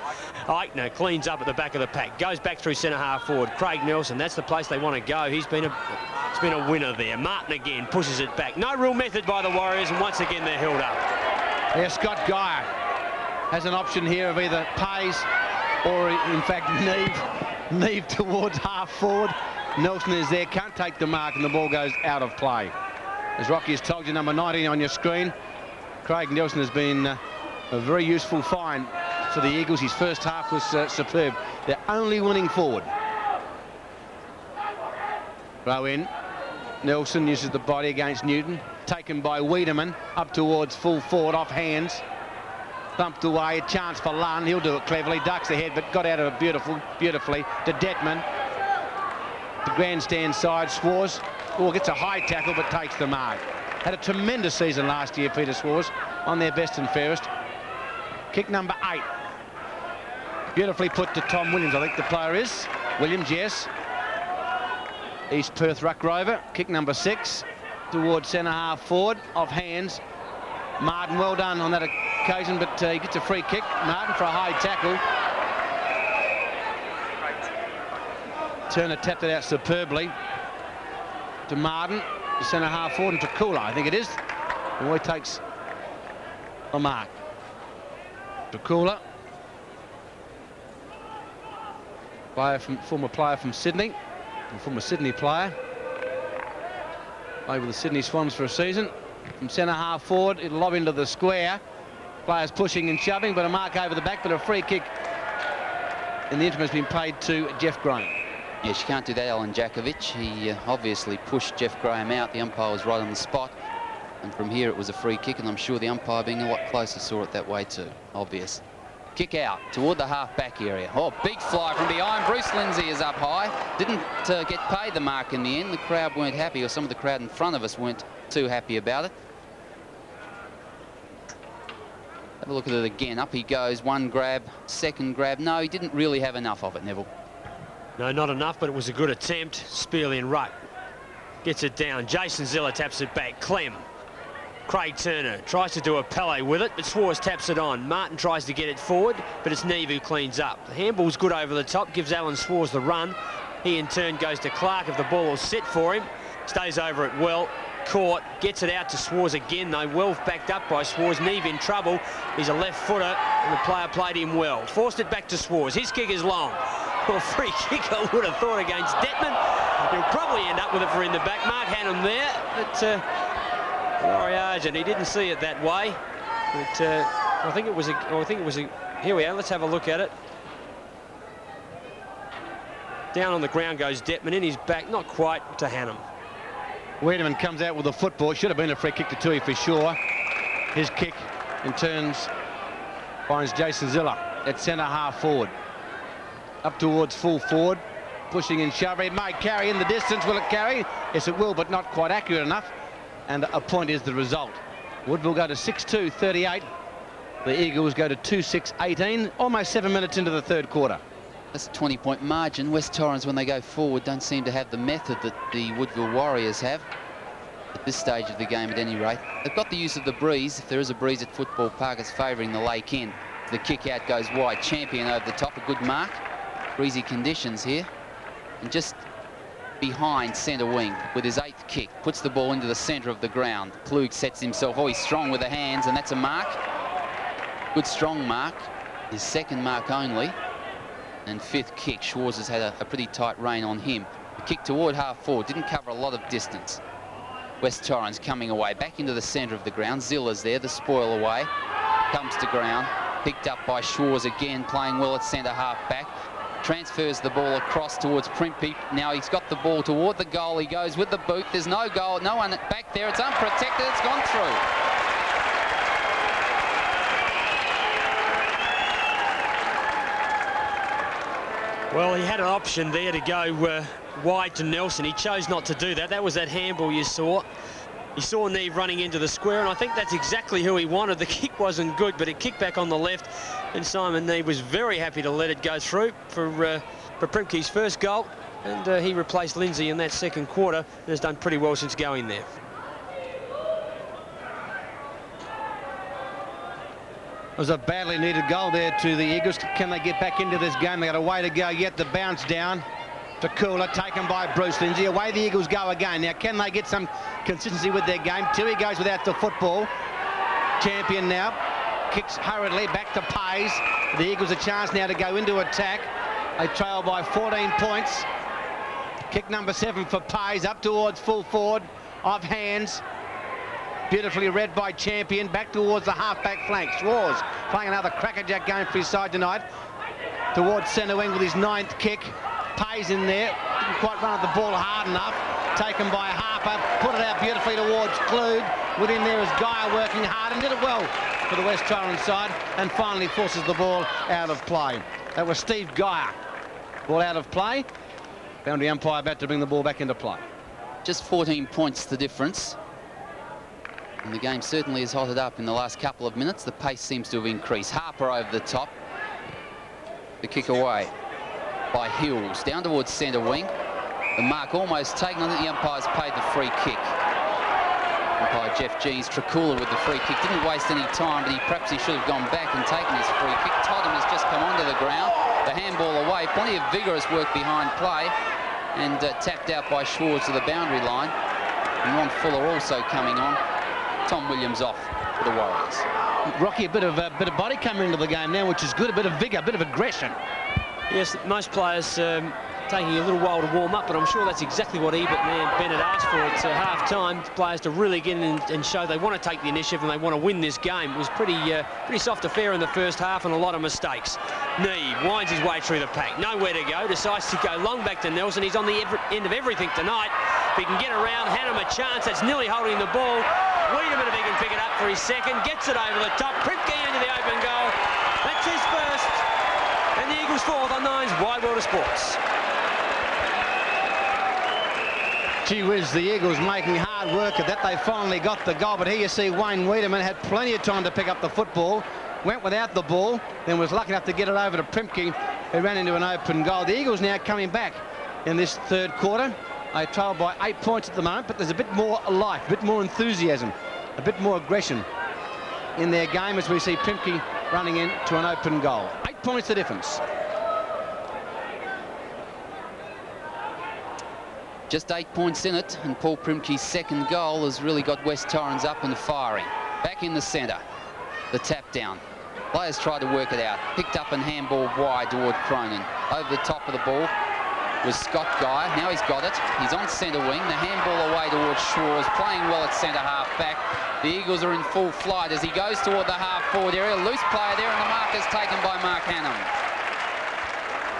Eichner cleans up at the back of the pack. Goes back through centre half forward. Craig Nelson, that's the place they want to go. It's been a winner there. Martin again pushes it back. No real method by the Warriors, and once again they're held up. Yeah, Scott Geyer has an option here of either Pays or, in fact, Neve towards half forward. Nelson is there, can't take the mark, and the ball goes out of play. As Rocky has told you, number 19 on your screen, Craig Nelson has been a very useful find for the Eagles. His first half was superb. They're only winning forward. Throw in. Nelson uses the body against Newton. Taken by Wiedemann up towards full forward off hands. Thumped away. A chance for Lunn. He'll do it cleverly. Ducks the head, but got out of it beautifully to Detman. The grandstand side. Swars. Gets a high tackle but takes the mark. Had a tremendous season last year, Peter Swars, on their best and fairest. Kick number 8. Beautifully put to Tom Williams, I think the player is. Williams, yes. East Perth Ruck Rover. Kick number 6 towards centre half forward, off hands. Martin, well done on that occasion, but he gets a free kick. Martin for a high tackle. Turner tapped it out superbly to Martin, the centre half forward, and to Kula, I think it is. The boy takes a mark. To Kula, former player from Sydney, a former Sydney player. Played with the Sydney Swans for a season. From centre half forward, it'll lob into the square. Players pushing and shoving, but a mark over the back, but a free kick in the interim has been paid to Jeff Graham. Yes, you can't do that, Alan Jakovic. He obviously pushed Jeff Graham out. The umpire was right on the spot. And from here, it was a free kick, and I'm sure the umpire, being a lot closer, saw it that way too. Obvious. Kick out toward the half-back area. Oh, big fly from behind. Bruce Lindsay is up high. Didn't get paid the mark in the end. The crowd weren't happy, or some of the crowd in front of us weren't too happy about it. Have a look at it again. Up he goes. One grab, second grab. No, he didn't really have enough of it, Neville. No, not enough, but it was a good attempt. Spearley and Ruck gets it down. Jason Ziller taps it back. Clem. Craig Turner tries to do a Pele with it, but Swars taps it on. Martin tries to get it forward, but it's Neve who cleans up. The handball's good over the top, gives Alan Swars the run. He in turn goes to Clark if the ball will set for him. Stays over it well. Caught, gets it out to Swars again, though. Well backed up by Swars. Neve in trouble. He's a left footer, and the player played him well. Forced it back to Swars. His kick is long. Well, free kick, I would have thought, against Detman. He'll probably end up with it for in the back. Mark had him there, but Laurie Argent, he didn't see it that way. But I think it was a. Here we are. Let's have a look at it. Down on the ground goes Detman, in his back, not quite to Hannum. Wiedemann comes out with a football. Should have been a free kick to Tui for sure. His kick in turns finds Jason Ziller at centre half forward. Up towards full forward, pushing and shoving. It may carry in the distance. Will it carry? Yes, it will, but not quite accurate enough. And a point is the result. Woodville go to 6-2-38. The Eagles go to 2-6-18. Almost 7 minutes into the third quarter. That's a 20-point margin. West Torrens, when they go forward, don't seem to have the method that the Woodville Warriors have at this stage of the game, at any rate. They've got the use of the breeze. If there is a breeze at Football Park, it's favouring the Lake End. The kick out goes wide. Champion over the top. A good mark. Breezy conditions here. And just behind centre wing with his 8th kick. Puts the ball into the centre of the ground. Klug sets himself. Oh, he's strong with the hands, and that's a mark. Good strong mark. His 2nd mark only. And 5th kick. Schwarz has had a pretty tight rein on him. The kick toward half forward. Didn't cover a lot of distance. West Torrens coming away. Back into the centre of the ground. Zilla's there. The spoil away. Comes to ground. Picked up by Schwarz again. Playing well at centre half back. Transfers the ball across towards Primpy. Now he's got the ball toward the goal. He goes with the boot. There's no goal. No one back there. It's unprotected. It's gone through. Well, he had an option there to go wide to Nelson. He chose not to do that. That was that handball you saw. He saw Neve running into the square, and I think that's exactly who he wanted. The kick wasn't good, but it kicked back on the left, and Simon Neve was very happy to let it go through for Primke's first goal, and he replaced Lindsay in that 2nd quarter and has done pretty well since going there. It was a badly needed goal there to the Eagles. Can they get back into this game? They got a way to go yet. The bounce down to Cooler, taken by Bruce Lindsay. Away the Eagles go again. Now, can they get some consistency with their game? Tui goes without the football. Champion now kicks hurriedly back to Pays. The Eagles a chance now to go into attack. They trail by 14 points. Kick number 7 for Pays, up towards full forward, off hands. Beautifully read by Champion, back towards the half-back flank. Schwarz playing another crackerjack game for his side tonight. Towards centre wing with his 9th kick. Pays in there, didn't quite run at the ball hard enough. Taken by Harper, put it out beautifully towards Klug. Within there is Geyer working hard and did it well for the West Torrens side, and finally forces the ball out of play. That was Steve Geyer. Ball out of play. Boundary umpire about to bring the ball back into play. Just 14 points the difference. And the game certainly has hotted up in the last couple of minutes. The pace seems to have increased. Harper over the top. The kick away by Hills, down towards centre wing. The mark almost taken. I think the umpire's paid the free kick. Umpire Jeff Jeans, Tricula with the free kick. Didn't waste any time, but perhaps he should have gone back and taken his free kick. Totham has just come onto the ground. The handball away. Plenty of vigorous work behind play. And tapped out by Schwarz to the boundary line. And Ron Fuller also coming on. Tom Williams off for the Warriors. Rocky, a bit of body coming into the game now, which is good. A bit of vigour, a bit of aggression. Yes, most players taking a little while to warm up, but I'm sure that's exactly what Ebert and Bennett asked for at half-time. Players to really get in and show they want to take the initiative and they want to win this game. It was pretty soft affair in the first half and a lot of mistakes. Neve winds his way through the pack, nowhere to go, decides to go long back to Nelson. He's on the end of everything tonight. If he can get around, hand him a chance. That's nearly holding the ball. Wiedemann, if he can pick it up for his 2nd, gets it over the top. Primke into the open goal. That's his first. And the Eagles 4th on Nine's Wide World of Sports. Gee whiz, the Eagles making hard work at that. They finally got the goal, but here you see Wayne Wiedemann had plenty of time to pick up the football, went without the ball, then was lucky enough to get it over to Primke, who ran into an open goal. The Eagles now coming back in this 3rd quarter. They trail by 8 points at the moment, but there's a bit more life, a bit more enthusiasm, a bit more aggression in their game as we see Primke running into an open goal. 8 points the difference. Just 8 points in it, and Paul Primke's 2nd goal has really got West Torrens up and firing. Back in the centre, the tap down. Players tried to work it out. Picked up and handballed wide toward Cronin. Over the top of the ball was Scott Geyer. Now he's got it. He's on centre wing. The handball away towards Schwarz, playing well at centre half back. The Eagles are in full flight as he goes toward the half forward area. Loose player there, and the mark is taken by Mark Hannum.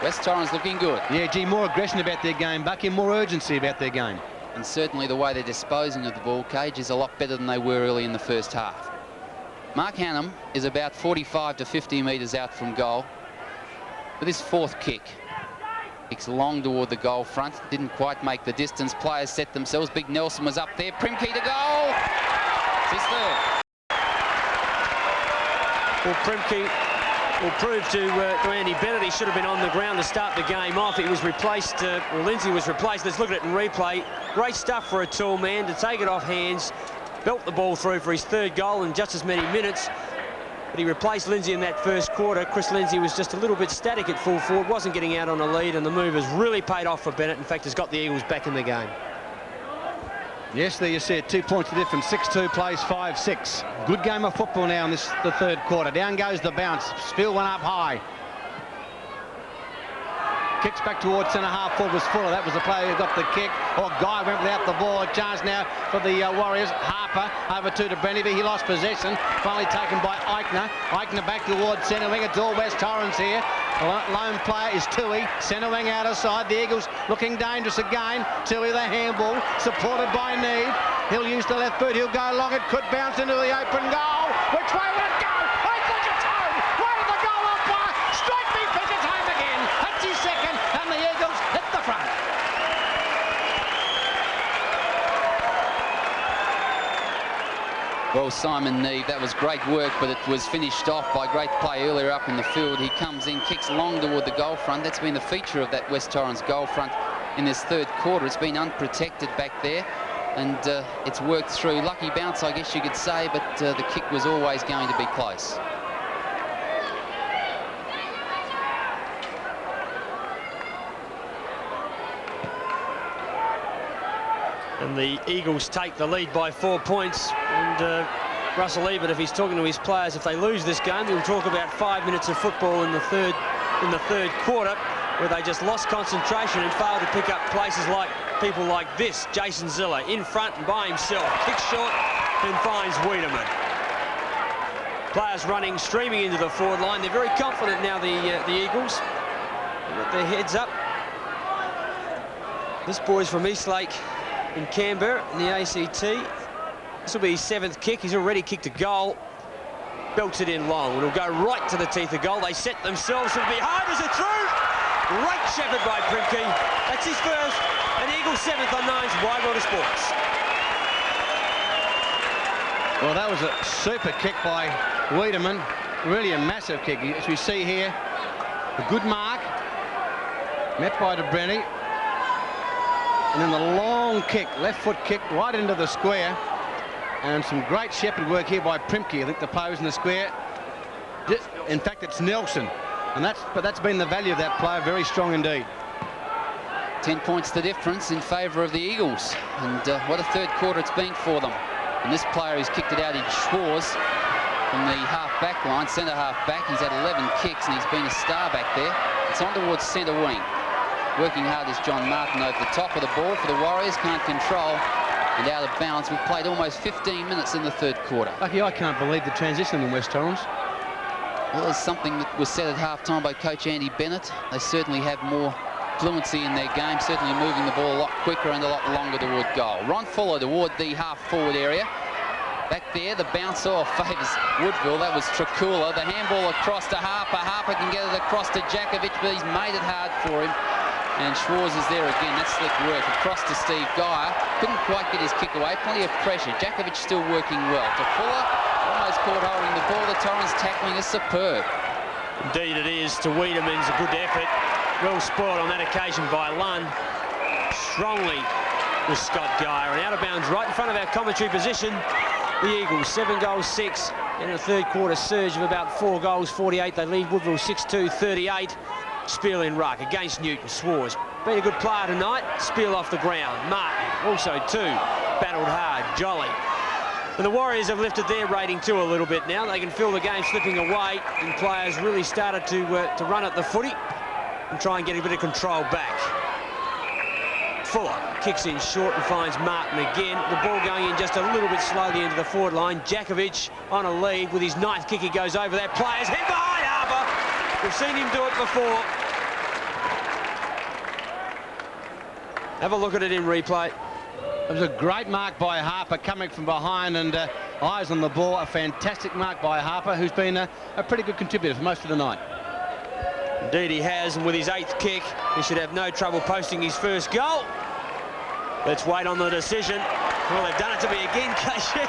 West Torrens looking good. Yeah, gee, more aggression about their game, Bucky, more urgency about their game. And certainly the way they're disposing of the ball, Cage, is a lot better than they were early in the first half. Mark Hannum is about 45 to 50 metres out from goal with his 4th kick. Kicks long toward the goal front, didn't quite make the distance. Players set themselves. Big Nelson was up there. Primke to goal. It's his 3rd. Well, Primke will prove to Andy Bennett he should have been on the ground to start the game off. He was replaced, Lindsay was replaced. Let's look at it in replay. Great stuff for a tall man to take it off hands, belt the ball through for his 3rd goal in just as many minutes. but he replaced Lindsay in that first quarter. Chris Lindsay was just a little bit static at full forward, wasn't getting out on a lead, and the move has really paid off for Bennett. In fact, has got the Eagles back in the game. Yes, there you see it, 2 points of difference. 6-2 plays 5-6. Good game of football now in the third quarter. Down goes the bounce. Spiel went up high. Kicks back towards centre half forward was Fuller. That was the player who got the kick. Guy went without the ball. A chance now for the Warriors. Harper over to Breniby. He lost possession. Finally taken by Eichner. Eichner back towards centre wing. It's all West Torrens here. Lone player is Tui. Centre wing out of side. The Eagles looking dangerous again. Tui the handball. Supported by Need. He'll use the left boot. He'll go long. It could bounce into the open goal. Which way will it go? I think it's home. Where did the goal umpire? Strike me, think it's home again. That's his second. And the Eagles hit the front. Well, Simon Neve, that was great work, but it was finished off by great play earlier up in the field. He comes in, kicks long toward the goal front. That's been the feature of that West Torrens goal front in this third quarter. It's been unprotected back there, and it's worked through. Lucky bounce, I guess you could say, but the kick was always going to be close. And the Eagles take the lead by 4 points. And Russell Ebert, if he's talking to his players, if they lose this game, he'll talk about 5 minutes of football in the third quarter, where they just lost concentration and failed to pick up places like people like this. Jason Ziller in front and by himself, kicks short and finds Wiedemann. Players running, streaming into the forward line. They're very confident now, the Eagles. They've got their heads up. This boy's from Eastlake in Canberra in the ACT. This will be his 7th kick. He's already kicked a goal. Belts it in long. It'll go right to the teeth of goal. They set themselves. It'll be hard as it through. Great shepherd by Primke. That's his first. And Eagles 7th on 9's Wide World of Sports. Well, that was a super kick by Wiedemann. Really a massive kick. As we see here, a good mark. Met by De Brenny. And then the long kick, left foot kick right into the square. And some great shepherd work here by Primke. I think the player was in the square. In fact, it's Nelson. But that's been the value of that player, very strong indeed. 10 points the difference in favour of the Eagles. And what a third quarter it's been for them. And this player who's kicked it out is Schwarz from the half-back line, centre-half back. He's had 11 kicks and he's been a star back there. It's on towards centre wing. Working hard is John Martin over the top of the ball for the Warriors. Can't control. And out of bounds. We've played almost 15 minutes in the third quarter. Lucky, I can't believe the transition in West Torrens. Well, there's something that was said at half-time by Coach Andy Bennett. They certainly have more fluency in their game, certainly moving the ball a lot quicker and a lot longer toward goal. Ron Fuller toward the half-forward area. Back there, the bounce off favours Woodville. That was Trakula. The handball across to Harper. Harper can get it across to Jakovic, but he's made it hard for him. And Schwarz is there again. That's slick work. Across to Steve Geyer. Couldn't quite get his kick away. Plenty of pressure. Jakovic still working well. To Fuller, almost caught holding the ball. The Torrens tackling is superb. Indeed it is. To Wiedemann's a good effort. Well spoiled on that occasion by Lunn. Strongly was Scott Geyer. And out of bounds right in front of our commentary position. The Eagles, 7 goals, 6. In a third quarter surge of about 4 goals, 48. They lead Woodville 6-2, 38. Spiel in ruck against Newton. Schwarz been a good player tonight. Spiel off the ground. Martin also 2. Battled hard. Jolly. And the Warriors have lifted their rating too a little bit now. They can feel the game slipping away, and players really started to run at the footy and try and get a bit of control back. Fuller kicks in short and finds Martin again. The ball going in just a little bit slowly into the forward line. Jakovic on a lead with his 9th kick. He goes over that. Players head behind Harper. We've seen him do it before. Have a look at it in replay. It was a great mark by Harper coming from behind and eyes on the ball. A fantastic mark by Harper, who's been a pretty good contributor for most of the night. Indeed he has, and with his 8th kick, he should have no trouble posting his first goal. Let's wait on the decision. Well, they've done it to me again, Casey.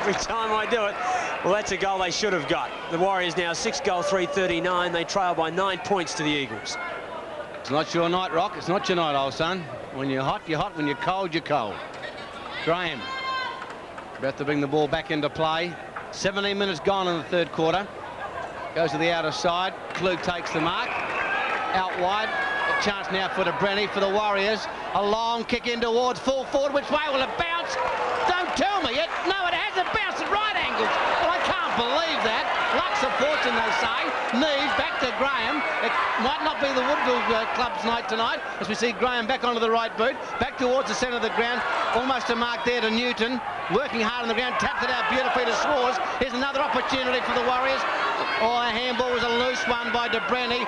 Every time I do it. Well, that's a goal they should have got. The Warriors now 6 goals, 339. They trail by 9 points to the Eagles. It's not your night, Rock. It's not your night, old son. When you're hot, you're hot. When you're cold, you're cold. Graham about to bring the ball back into play. 17 minutes gone in the third quarter. Goes to the outer side. Klug takes the mark. Out wide. A chance now for De Brenny for the Warriors. A long kick in towards full forward. Which way will it bounce? Don't tell me it. No, it hasn't bounced at right angles. Well, I can't believe that. Lucks of fortune, they say. Neves back to Graham. It might not be the Woodville club's night tonight, as we see Graham back onto the right boot. Back towards the centre of the ground. Almost a mark there to Newton. Working hard on the ground. Tapped it out beautifully to Schwarz. Here's another opportunity for the Warriors. Oh, a handball was a loose one by De Brenny.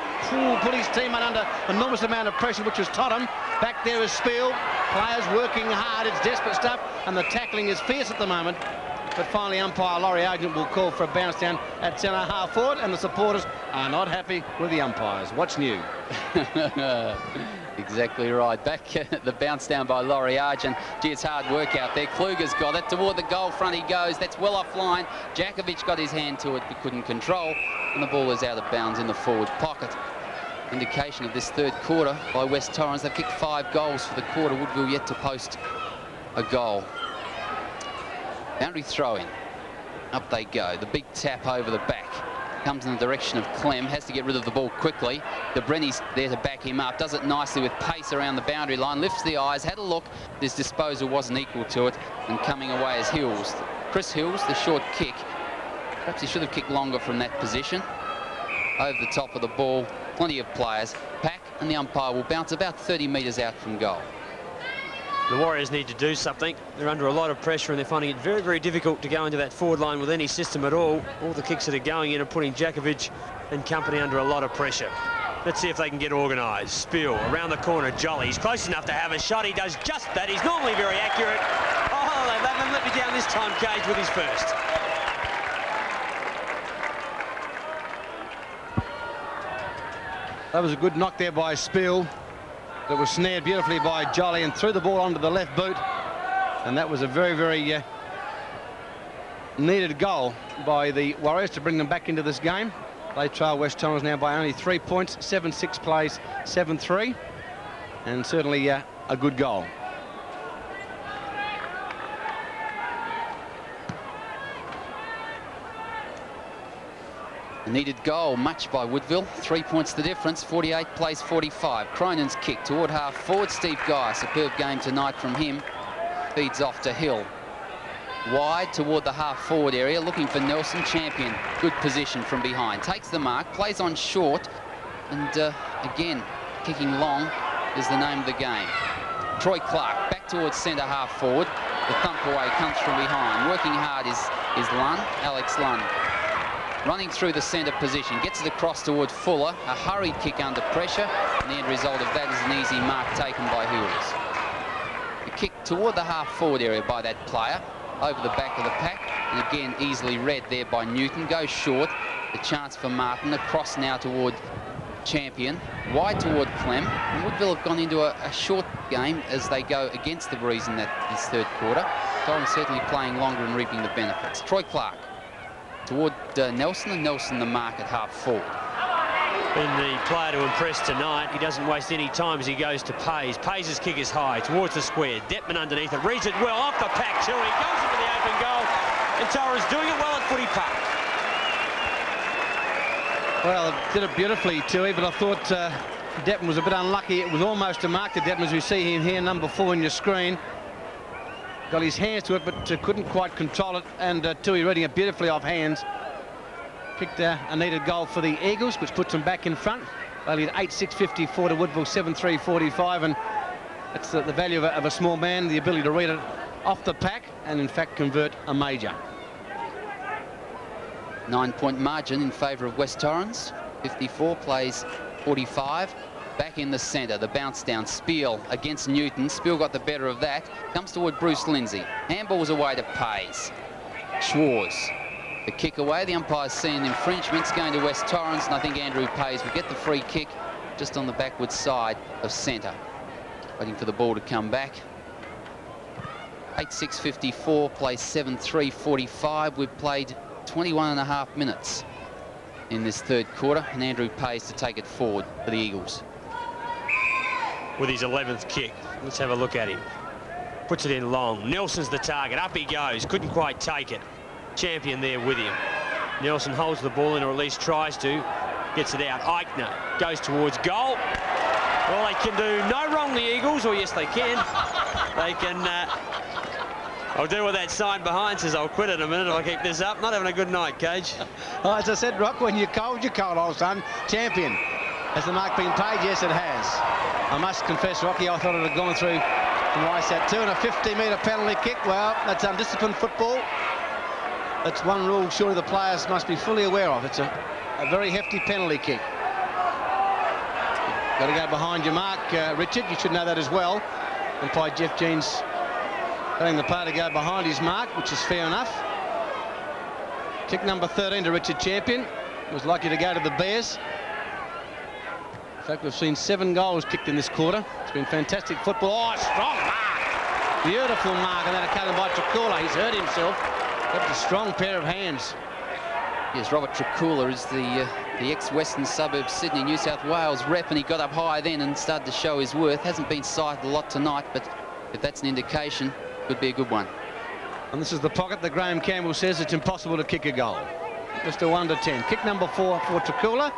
Put his team under enormous amount of pressure, which was Tottenham. Back there is Spiel. Players working hard. It's desperate stuff, and the tackling is fierce at the moment. But finally, umpire Laurie Argent will call for a bounce down at centre half forward, and the supporters are not happy with the umpires. What's new? Exactly right. Back the bounce down by Laurie Argent. Gee, it's hard work out there. Kluger's got it. Toward the goal front he goes. That's well offline. Jakovic got his hand to it but couldn't control. And the ball is out of bounds in the forward pocket. Indication of this third quarter by West Torrens. They've kicked 5 goals for the quarter. Woodville yet to post a goal. Boundary throw-in. Up they go. The big tap over the back. Comes in the direction of Clem, has to get rid of the ball quickly. De Brenny's there to back him up, does it nicely with pace around the boundary line, lifts the eyes, had a look. His disposal wasn't equal to it, and coming away is Hills. Chris Hills, the short kick. Perhaps he should have kicked longer from that position. Over the top of the ball, plenty of players. Pack, and the umpire will bounce about 30 metres out from goal. The Warriors need to do something. They're under a lot of pressure and they're finding it very, very difficult to go into that forward line with any system at all. All the kicks that are going in are putting Jakovic and company under a lot of pressure. Let's see if they can get organised. Spiel around the corner. Jolly. He's close enough to have a shot. He does just that. He's normally very accurate. Oh, they haven't let me down this time, Cage, with his first. That was a good knock there by Spiel. That was snared beautifully by Jolly and threw the ball onto the left boot. And that was a very, very needed goal by the Warriors to bring them back into this game. They trail West Torrens now by only 3 points, 7-6 plays, 7-3. And certainly a good goal. A needed goal, matched by Woodville. 3 points the difference, 48 plays 45. Cronen's kick toward half forward. Steve Guy, superb game tonight from him. Feeds off to Hill. Wide toward the half forward area, looking for Nelson. Champion, good position from behind. Takes the mark, plays on short, and again, kicking long is the name of the game. Troy Clark, back towards centre half forward. The thump away comes from behind. Working hard is Lunn, Alex Lunn. Running through the centre position, gets it across towards Fuller. A hurried kick under pressure, and the end result of that is an easy mark taken by Hills. A kick toward the half forward area by that player, over the back of the pack, and again easily read there by Newton. Goes short, the chance for Martin. Across now toward Champion, wide toward Clem. And Woodville have gone into a short game as they go against the breeze in this third quarter. Torrens certainly playing longer and reaping the benefits. Troy Clark toward Nelson, and Nelson the mark at half forward. Been the player to impress tonight. He doesn't waste any time as he goes to Pays. Pays' kick is high towards the square. Detman underneath it, reads it well off the pack too. He goes into the open goal, and Torrens doing it well at footy park. Well, did it beautifully, Tui, but I thought Detman was a bit unlucky. It was almost a mark to Detman, as we see him here, number 4 on your screen. Got his hands to it, but couldn't quite control it, and Tui reading it beautifully off hands. Kicked a needed goal for the Eagles, which puts them back in front. Valued 8-6-54 to Woodville 7-3-45, and that's the value of a small man, the ability to read it off the pack and in fact convert a major. 9-point margin in favour of West Torrens. 54 plays 45. Back in the centre, the bounce down. Spiel against Newton. Spiel got the better of that. Comes toward Bruce Lindsay. Handballs away to Pays. Schwarz. The kick away. The umpire's seen infringements going to West Torrens, and I think Andrew Pays will get the free kick just on the backward side of centre. Waiting for the ball to come back. 8-6-54, plays 7-3-45. We've played 21.5 minutes in this third quarter, and Andrew Pays to take it forward for the Eagles. With his 11th kick. Let's have a look at him. Puts it in long. Nelson's the target. Up he goes. Couldn't quite take it. Champion there with him. Nelson holds the ball in, or at least tries to. Gets it out. Eichner goes towards goal. Well, they can do no wrong, the Eagles, or yes, they can. They can... I'll do what that sign behind says. I'll quit in a minute if I keep this up. Not having a good night, Cage. Well, as I said, Rock, when you're cold, old son. Champion. Has the mark been paid? Yes, it has. I must confess, Rocky, I thought it had gone through from where I sat. 2 and a 50-metre penalty kick. Well, that's undisciplined football. That's one rule surely the players must be fully aware of. It's a very hefty penalty kick. Got to go behind your mark, Richard. You should know that as well. Umpire Jeff Jeans telling the player to go behind his mark, which is fair enough. Kick number 13 to Richard Champion. He was lucky to go to the Bears. In fact, we've seen 7 goals kicked in this quarter. It's been fantastic football. Oh, strong mark. Beautiful mark, and then occasioned by Tricula. He's hurt himself. That's a strong pair of hands. Yes, Robert Tricula is the ex-Western Suburbs Sydney, New South Wales rep, and he got up high then and started to show his worth. Hasn't been cited a lot tonight, but if that's an indication, could be a good one. And this is the pocket that Graham Campbell says it's impossible to kick a goal. Just a 1 to 10. Kick number 4 for Tricula.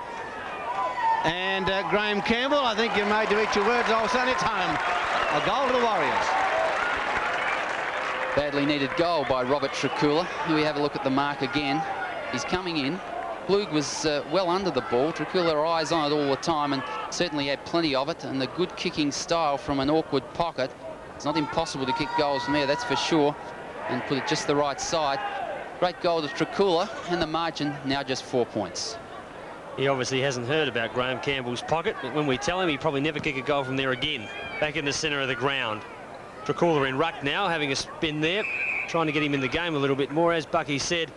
And Graham Campbell, I think you're made to eat your words, old son. It's home. A goal to the Warriors. Badly needed goal by Robert Tricula. Here we have a look at the mark again. He's coming in. Klug was well under the ball. Tricula eyes on it all the time and certainly had plenty of it, and the good kicking style from an awkward pocket. It's not impossible to kick goals from there, that's for sure, and put it just the right side. Great goal to Tricula, and the margin now just 4 points. He obviously hasn't heard about Graham Campbell's pocket, but when we tell him, he'd probably never kick a goal from there again. Back in the centre of the ground. Tricula in ruck now, having a spin there, trying to get him in the game a little bit more. As Bucky said,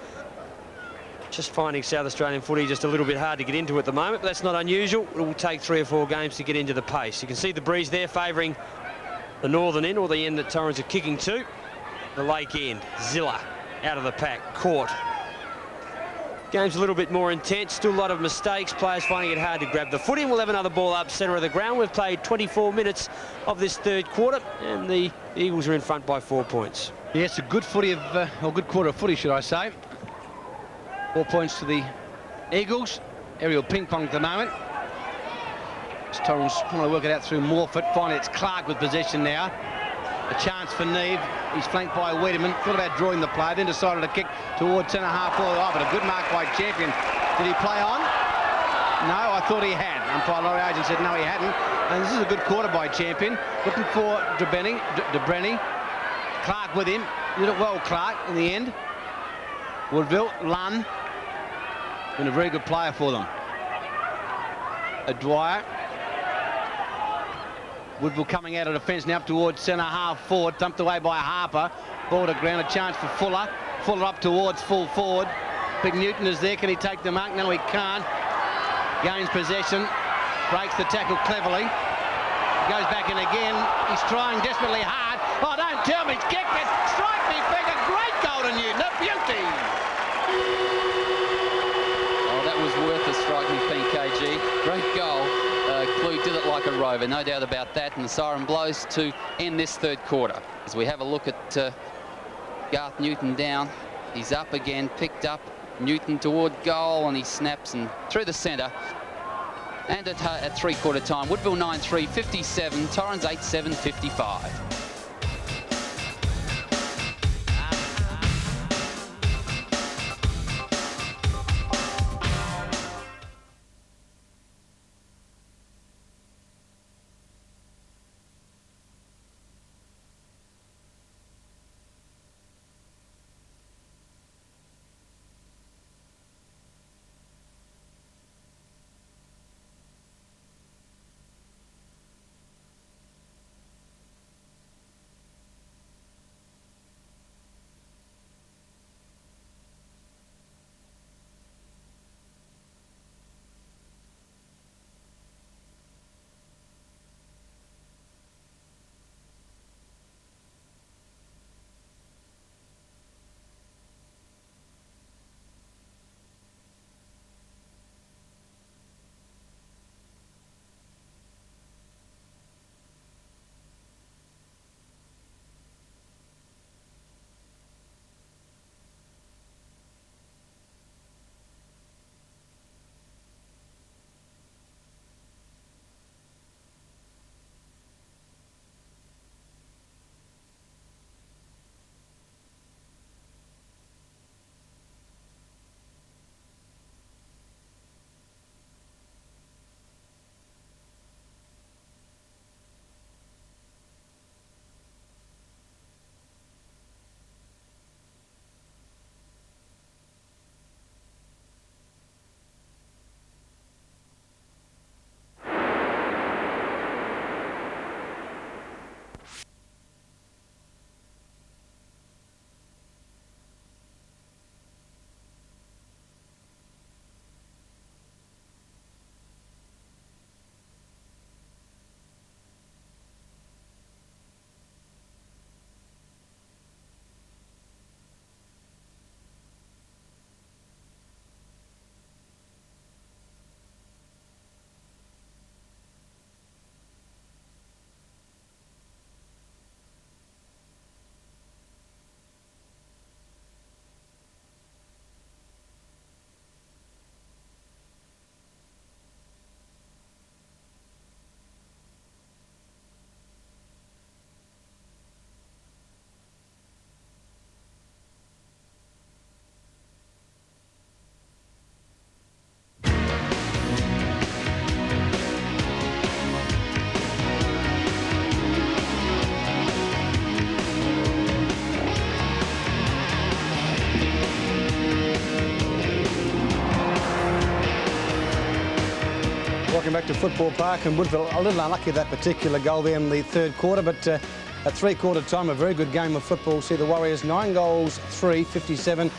just finding South Australian footy just a little bit hard to get into at the moment, but that's not unusual. It will take 3 or 4 games to get into the pace. You can see the breeze there favouring the northern end, or the end that Torrens are kicking to. The lake end. Zilla out of the pack. Caught. Game's a little bit more intense. Still a lot of mistakes. Players finding it hard to grab the footy. We'll have another ball up centre of the ground. We've played 24 minutes of this third quarter, and the Eagles are in front by 4 points. Yes, a good footy of, or good quarter of footy, should I say. 4 points to the Eagles. Aerial ping-pong at the moment. Torrens trying to work it out through Morfitt. Finally, it's Clark with possession now. A chance for Neve. He's flanked by Wiedemann. Thought about drawing the play, then decided to kick towards centre half forward. Oh, but a good mark by Champion. Did he play on? No, I thought he had. Umpire Laurie Agent said no, he hadn't. And this is a good quarter by Champion. Looking for Debrenny. Clark with him. Did it well, Clark, in the end. Woodville, Lunn. Been a very good player for them. Dwyer. Woodville coming out of defence now up towards centre half forward, thumped away by Harper. Ball to ground, a chance for Fuller. Fuller up towards full forward. Big Newton is there, can he take the mark? No, he can't. Gains possession, breaks the tackle cleverly. Goes back in again, he's trying desperately hard. Oh, don't tell me, he's kicked it. Strike me, Becker, great goal to Newton, a beauty. Oh, that was worth a striking thing, KG. Great goal. Klug did it like a rover, no doubt about that, and the siren blows to end this third quarter. As we have a look at Garth Newton down, he's up again, picked up, Newton toward goal, and he snaps and through the centre. And at three-quarter time, Woodville 9-3, 57, Torrens 8-7, 55. back to Football Park, and Woodville a little unlucky that particular goal there in the third quarter, but at three-quarter time, a very good game of football. See the Warriors 9 goals, 3, 57,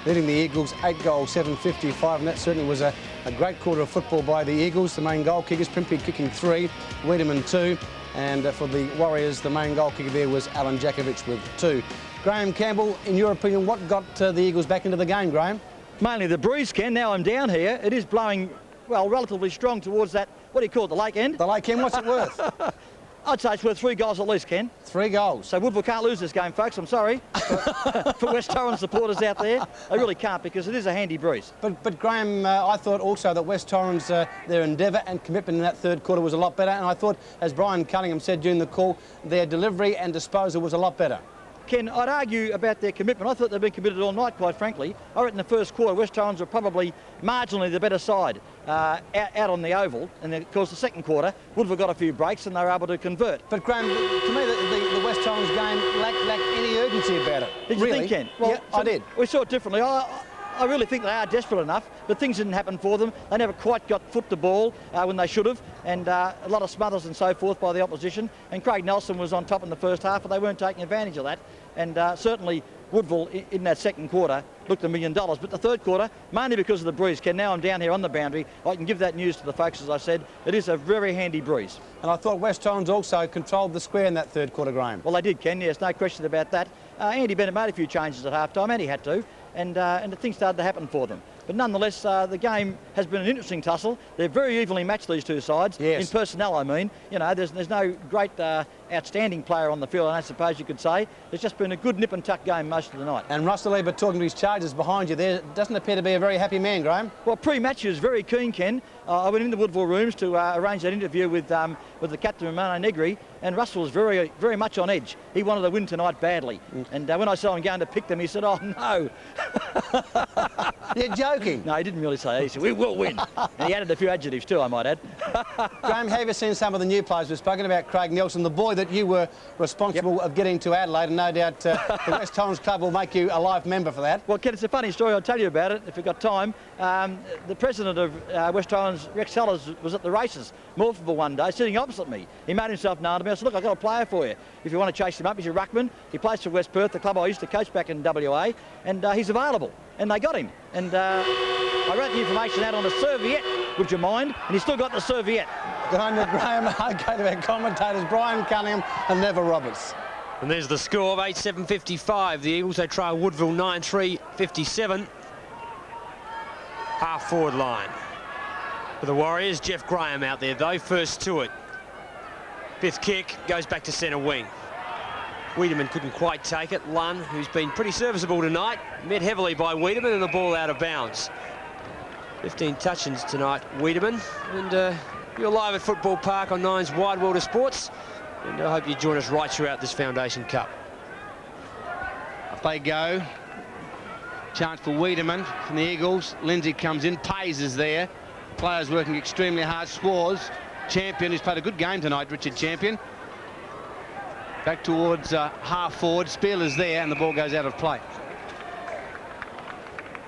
leading the Eagles 8 goals, 7, 55, and that certainly was a great quarter of football by the Eagles. The main goal kickers, Pimpy kicking 3, Wiedemann 2, and for the Warriors, the main goal kicker there was Alan Jakovic with 2. Graham Campbell, in your opinion, what got the Eagles back into the game, Graham? Mainly the breeze, Ken. Now I'm down here. It is blowing, well, relatively strong towards that, what do you call it, the lake end? The lake end, what's it worth? I'd say it's worth 3 goals at least, Ken. 3 goals. So Woodville can't lose this game, folks. I'm sorry. For West Torrens supporters out there, they really can't, because it is a handy breeze. But Graham, I thought also that West Torrens, their endeavour and commitment in that third quarter was a lot better. And I thought, as Brian Cunningham said during the call, their delivery and disposal was a lot better. Ken, I'd argue about their commitment. I thought they'd been committed all night, quite frankly. I reckon the first quarter, West Torrens were probably marginally the better side out on the oval. And then, of course, the second quarter, Woodville got a few breaks and they were able to convert. But, Graham, to me, the West Torrens game lacked any urgency about it. Did you think, Ken? Well, yeah, I did. We saw it differently. I really think they are desperate enough, but things didn't happen for them. They never quite got foot to ball when they should have, and a lot of smothers and so forth by the opposition. And Craig Nelson was on top in the first half, but they weren't taking advantage of that. And certainly Woodville in that second quarter looked $1 million. But the third quarter, mainly because of the breeze, Ken, now I'm down here on the boundary, I can give that news to the folks, as I said. It is a very handy breeze. And I thought West Torrens also controlled the square in that third quarter, Graham. Well, they did, Ken, yes, no question about that. Andy Bennett made a few changes at half-time, and he had to. And the things started to happen for them. But nonetheless, the game has been an interesting tussle. They're very evenly matched, these two sides. Yes. In personnel, I mean. You know, there's no great outstanding player on the field, I suppose you could say. It's just been a good nip and tuck game most of the night. And Russell Ebert, talking to his charges behind you there, doesn't appear to be a very happy man, Graham. Well, pre-match he was very keen, Ken. I went into the Woodville rooms to arrange that interview with the captain, Romano Negri, and Russell was very, very much on edge. He wanted to win tonight badly. And when I saw him going to pick them, he said, "Oh, no." You're joking. No, he didn't really say that. He said, "We will win." And he added a few adjectives too, I might add. Graham, have you seen some of the new players? We've spoken about Craig Nelson, the boy that you were responsible of getting to Adelaide, and no doubt the West Torrens Club will make you a live member for that. Well, Ken, it's a funny story. I'll tell you about it if we've got time. The president of West Torrens, Rex Sellers, was at the races, Morphable, one day, sitting opposite me. He made himself known to me. I said, "Look, I've got a player for you. If you want to chase him up, he's a ruckman. He plays for West Perth, the club I used to coach back in WA, and he's available." And they got him. And I wrote the information out on a serviette, would you mind? And he's still got the serviette. Good on you, Graham. Okay to our commentators, Brian Cunningham and Neville Roberts. And there's the score of 8-7-55. The Eagles, they trail Woodville 9-3-57. Half-forward line. For the Warriors, Jeff Graham out there, though, first to it. Fifth kick goes back to centre wing. Wiedemann couldn't quite take it. Lunn, who's been pretty serviceable tonight, met heavily by Wiedemann, and the ball out of bounds. 15 touch-ins tonight, Wiedemann. And you're live at Football Park on Nine's Wide World of Sports. And I hope you join us right throughout this Foundation Cup. Up they go. Chance for Wiedemann from the Eagles. Lindsay comes in. Pays is there. Players working extremely hard. Schwarz, Champion, who's played a good game tonight, Richard Champion. Back towards half forward. Spieler's there, and the ball goes out of play.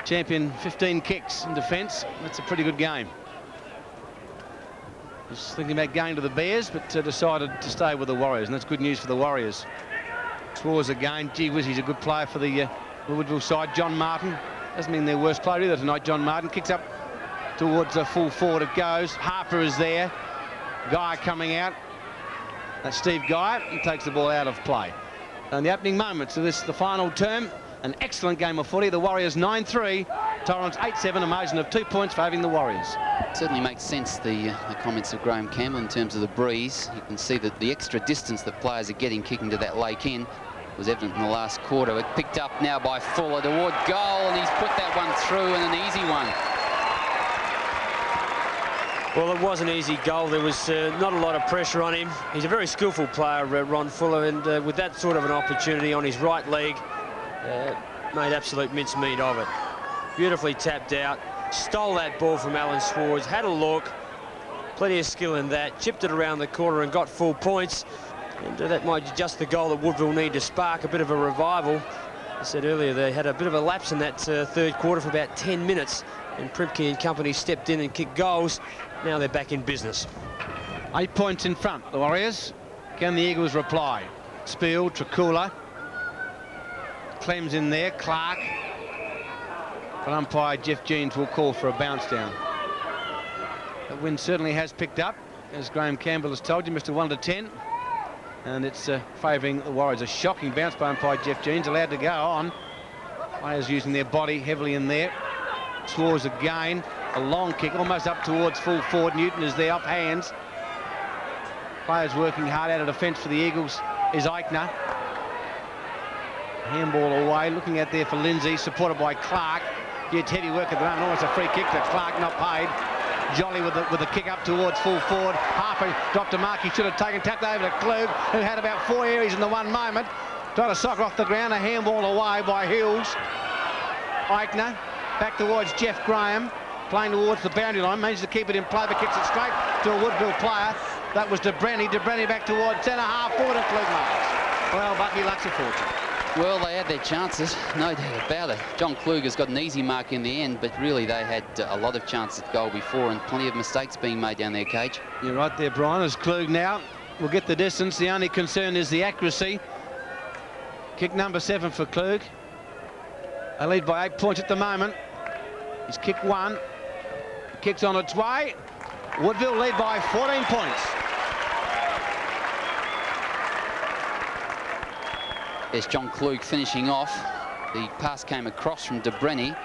Champion, 15 kicks in defence. That's a pretty good game. Was thinking about going to the Bears, but decided to stay with the Warriors, and that's good news for the Warriors. Scores again. Gee whiz, he's a good player for the Woodville side. John Martin, doesn't mean their worst player either tonight. John Martin kicks up towards full forward it goes. Harper is there. Guy coming out. That's Steve Guy. He takes the ball out of play. And the opening moments of the final term, an excellent game of footy. The Warriors 9-3, Torrens 8-7, a margin of 2 points favouring the Warriors. It certainly makes sense, the comments of Graham Campbell in terms of the breeze. You can see that the extra distance that players are getting kicking to that lake end was evident in the last quarter. It picked up now by Fuller toward goal, and he's put that one through, and an easy one. Well, it was an easy goal. There was not a lot of pressure on him. He's a very skillful player, Ron Fuller, and with that sort of an opportunity on his right leg, made absolute mincemeat of it. Beautifully tapped out, stole that ball from Alan Schwarz, had a look, plenty of skill in that, chipped it around the corner and got full points. And that might be just the goal that Woodville need to spark a bit of a revival. I said earlier they had a bit of a lapse in that third quarter for about 10 minutes. and Primke and company stepped in and kicked goals. Now they're back in business. 8 points in front, the Warriors. Can the Eagles reply? Spiel, Trakula. Clem's in there, Clark. But umpire Jeff Jeans will call for a bounce down. The wind certainly has picked up, as Graham Campbell has told you, Mr. 1 to 10. And it's favouring the Warriors. A shocking bounce by umpire Jeff Jeans, allowed to go on. Players using their body heavily in there. Swores again. A long kick, almost up towards full forward. Newton is there, off hands. Players working hard out of defence for the Eagles is Eichner. Handball away, looking out there for Lindsay, supported by Clark. Gets heavy work at the moment, almost a free kick to Clark, not paid. Jolly with the kick up towards full forward. Harper dropped a mark he should have taken, tapped over to Klug, who had about 4 areas in the one moment. Tried to soccer off the ground, a handball away by Hills. Eichner back towards Jeff Graham, playing towards the boundary line, managed to keep it in play, but kicks it straight to a Woodville player. That was De Brenny back towards centre half forward, and Klug makes. Well, Bucky Luck's a fortune. Well, they had their chances, no doubt about it. John Klug has got an easy mark in the end, but really they had a lot of chances at goal before and plenty of mistakes being made down their cage. You're right there, Brian, as Klug now will get the distance. The only concern is the accuracy. Kick number 7 for Klug. They lead by 8 points at the moment. He's kicked 1. Kick's on its way. Woodville lead by 14 points. There's John Klug finishing off. The pass came across from De Brenny.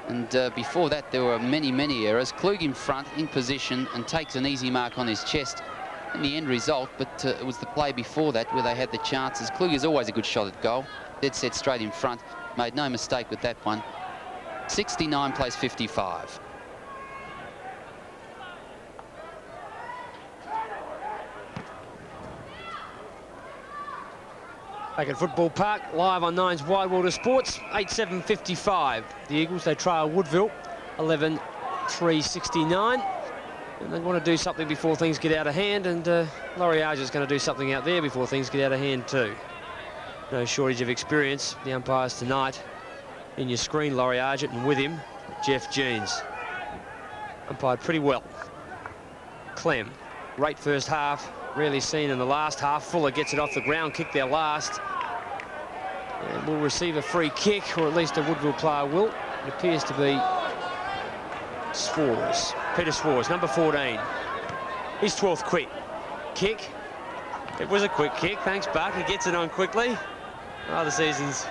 And before that, there were many errors. Klug in front, in position, and takes an easy mark on his chest in the end result. But it was the play before that where they had the chances. Klug is always a good shot at goal. Dead set straight in front. Made no mistake with that one. 69 plays 55. Back at Football Park, live on 9's Wide World of Sports, 8-7-55. The Eagles, they trail Woodville, 11-3-69. And they want to do something before things get out of hand, and Laurie Arger's going to do something out there before things get out of hand too. No shortage of experience, the umpires tonight. In your screen, Laurie Arger, and with him, Jeff Jeans. Umpired pretty well. Clem, great first half. Rarely seen in the last half. Fuller gets it off the ground, kick their last. And will receive a free kick, or at least a Woodville player will. It appears to be Swars. Peter Swars, number 14. His 12th quick kick. It was a quick kick. Thanks, Buck. He gets it on quickly. Oh, the season's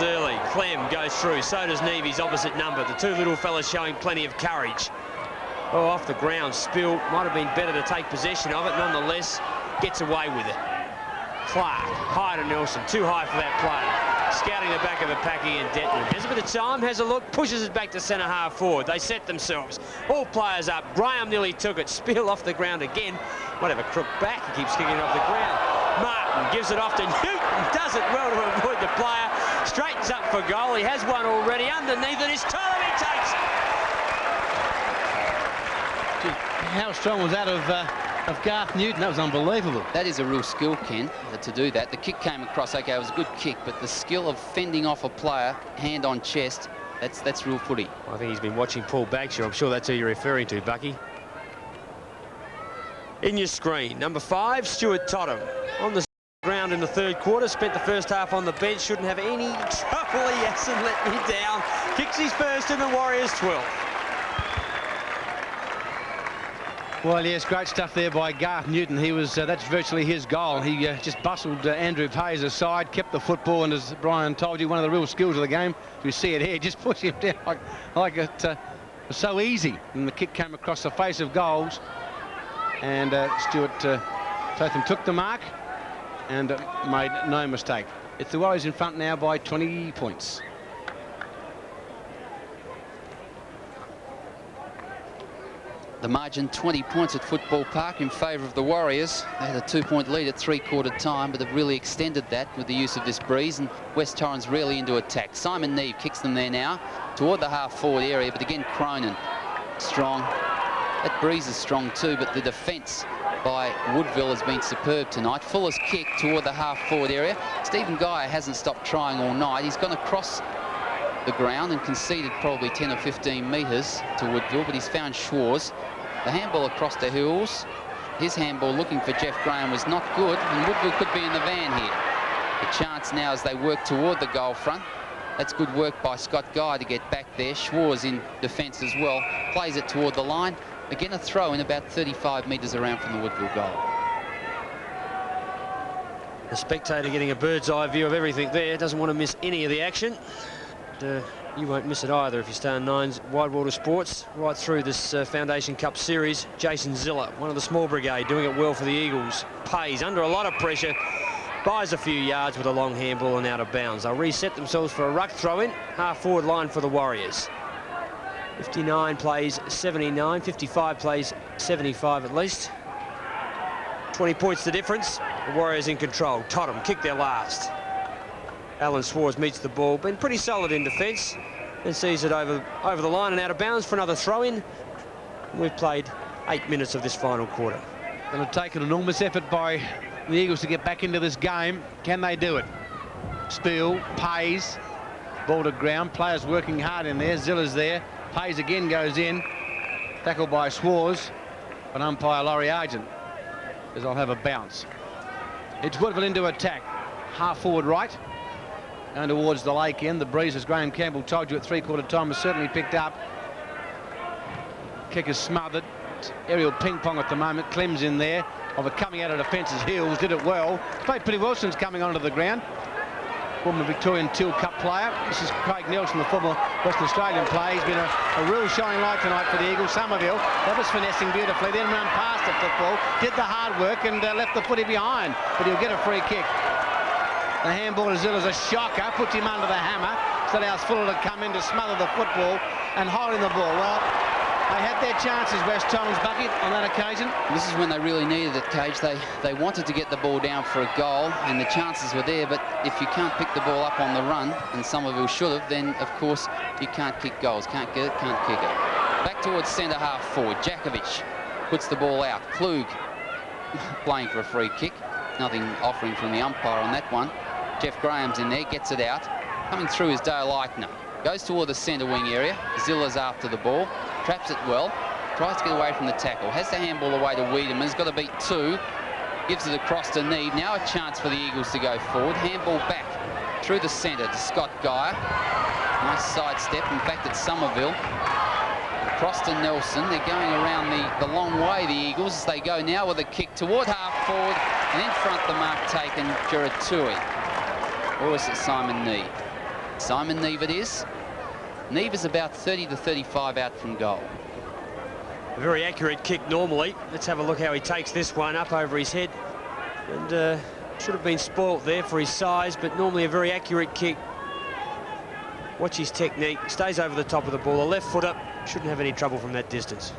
early. Clem goes through. So does Nevy's opposite number. The two little fellas showing plenty of courage. Oh, off the ground, Spill. Might have been better to take possession of it. Nonetheless, gets away with it. Clark, high to Nelson. Too high for that play. Scouting the back of a Packy and Detman. Has a bit of time, has a look, pushes it back to centre half forward. They set themselves. All players up. Graham nearly took it. Spill off the ground again. Might have a crook back. He keeps kicking it off the ground. Martin gives it off to Newton. Does it well to avoid the player. Straightens up for goal. He has one already. Underneath it is Ptolemy takes it. How strong was that of Garth Newton? That was unbelievable. That is a real skill, Ken, to do that. The kick came across, okay, it was a good kick, but the skill of fending off a player, hand on chest, that's real footy. I think he's been watching Paul Bagshaw. I'm sure that's who you're referring to, Bucky. In your screen, number 5, Stuart Totham. On the ground in the third quarter, spent the first half on the bench, shouldn't have any trouble. He hasn't let me down. Kicks his first in the Warriors 12. Well, yes, great stuff there by Garth Newton. He was, that's virtually his goal. He just bustled Andrew Payes aside, kept the football, and as Brian told you, one of the real skills of the game, you see it here, just push him down like it was so easy. And the kick came across the face of goals, and Stuart Totham took the mark and made no mistake. It's the Warriors in front now by 20 points. The margin 20 points at Football Park in favour of the Warriors. They had a 2-point lead at three-quarter time, but they've really extended that with the use of this breeze, and West Torrens really into attack. Simon Neve kicks them there now toward the half-forward area, but again Cronin strong. That breeze is strong too, but the defence by Woodville has been superb tonight. Fuller's kick toward the half-forward area. Stephen Guy hasn't stopped trying all night. He's gone across the ground and conceded probably 10 or 15 metres to Woodville, but he's found Schwarz. The handball across to Hills. His handball looking for Jeff Graham was not good, and Woodville could be in the van here. The chance now as they work toward the goal front. That's good work by Scott Guy to get back there. Schwarz in defence as well. Plays it toward the line. Again, a throw in about 35 metres around from the Woodville goal. The spectator getting a bird's eye view of everything there. Doesn't want to miss any of the action. And, you won't miss it either if you stay on Nine's Wide World of Sports. Right through this Foundation Cup series, Jason Ziller, one of the small brigade, doing it well for the Eagles. Pays under a lot of pressure, buys a few yards with a long handball and out of bounds. They'll reset themselves for a ruck throw-in, half-forward line for the Warriors. 59 plays 79, 55 plays 75 at least. 20 points the difference. The Warriors in control. Tottenham kick their last. Alan Schwarz meets the ball, been pretty solid in defence, and sees it over the line and out of bounds for another throw-in. We've played 8 minutes of this final quarter. Going to take an enormous effort by the Eagles to get back into this game. Can they do it? Spiel, Pays, ball to ground, players working hard in there. Ziller's there. Pays again goes in. Tackled by Schwarz, but umpire Laurie Argent says I'll have a bounce. It's Woodville into attack. Half forward right. Going towards the lake end. The breeze, as Graham Campbell told you at three-quarter time, has certainly picked up. Kick is smothered. It's aerial ping-pong at the moment. Clem's in there. Coming out of defence's heels. Did it well. Played pretty well since coming onto the ground. Former Victorian Teal Cup player. This is Craig Nelson, the former Western Australian player. He's been a real shining light tonight for the Eagles. Somerville, that was finessing beautifully. Then ran past the football. Did the hard work and left the footy behind. But he'll get a free kick. The handball to Ziller's a shocker, puts him under the hammer, so allows Fuller to come in to smother the football and holding the ball. Well, they had their chances, West Torrens bucket, on that occasion. This is when they really needed it, Cage. They wanted to get the ball down for a goal, and the chances were there, but if you can't pick the ball up on the run, and Somerville should have, then, of course, you can't kick goals. Can't get it, can't kick it. Back towards centre half forward. Jakovic puts the ball out. Klug playing for a free kick. Nothing offering from the umpire on that one. Jeff Graham's in there, gets it out. Coming through is Dale Eichner. Goes toward the centre wing area. Ziller's after the ball. Traps it well. Tries to get away from the tackle. Has the handball away to Wiedemann. He's got to beat two. Gives it across to Neve. Now a chance for the Eagles to go forward. Handball back through the centre to Scott Geyer. Nice sidestep. In fact, it's Somerville. Across to Nelson. They're going around the long way, the Eagles, as they go now with a kick toward half forward. And in front, the mark taken, Juratui. Or is it Simon Neve? Simon Neve it is. Neve is about 30 to 35 out from goal. A very accurate kick normally. Let's have a look how he takes this one up over his head. And should have been spoilt there for his size, but normally a very accurate kick. Watch his technique. Stays over the top of the ball. A left footer shouldn't have any trouble from that distance.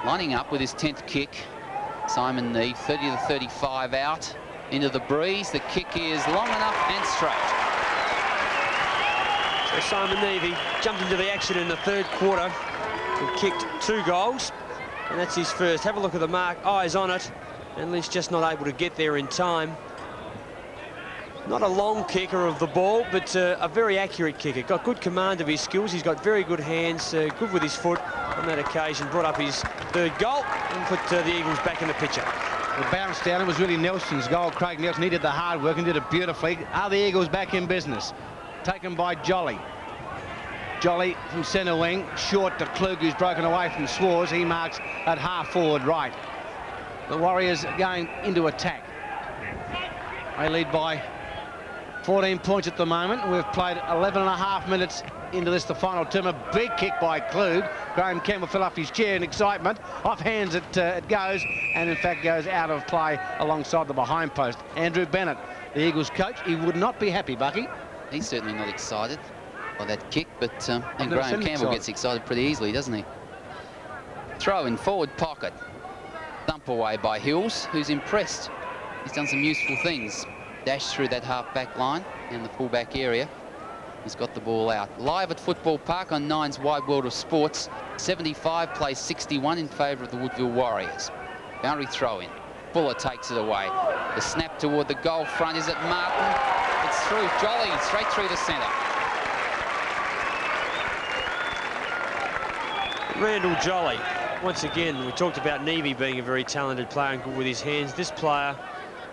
Lining up with his 10th kick. Simon Neve, 30 to 35 out. Into the breeze. The kick is long enough and straight. So Simon Neve, he jumped into the action in the third quarter and kicked 2 goals. And that's his first. Have a look at the mark. Eyes on it. And Lynch just not able to get there in time. Not a long kicker of the ball, but a very accurate kicker. Got good command of his skills. He's got very good hands, good with his foot on that occasion. Brought up his third goal and put the Eagles back in the picture. The bounce down, it was really Nelson's goal. Craig Nelson, he did the hard work and did it beautifully. Are the Eagles back in business? Taken by Jolly. Jolly from centre wing, short to Klug, who's broken away from Schwarz. He marks at half forward right. The Warriors going into attack. They lead by 14 points at the moment. We've played 11.5 minutes into this, the final term. A big kick by Klug. Graham Campbell fell off his chair in excitement. Off hands it goes, and in fact goes out of play alongside the behind post. Andrew Bennett, the Eagles coach, he would not be happy, Bucky. He's certainly not excited by that kick, but and Graham Campbell gets excited pretty easily, doesn't he? Throw in forward pocket. Thump away by Hills, who's impressed. He's done some useful things. Dashed through that half-back line in the full-back area. He's got the ball out. Live at Football Park on Nine's Wide World of Sports. 75 plays 61 in favour of the Woodville Warriors. Boundary throw in. Fuller takes it away. The snap toward the goal front. Is it Martin? It's through. Jolly straight through the centre. Randall Jolly. Once again, we talked about Nevy being a very talented player and good with his hands. This player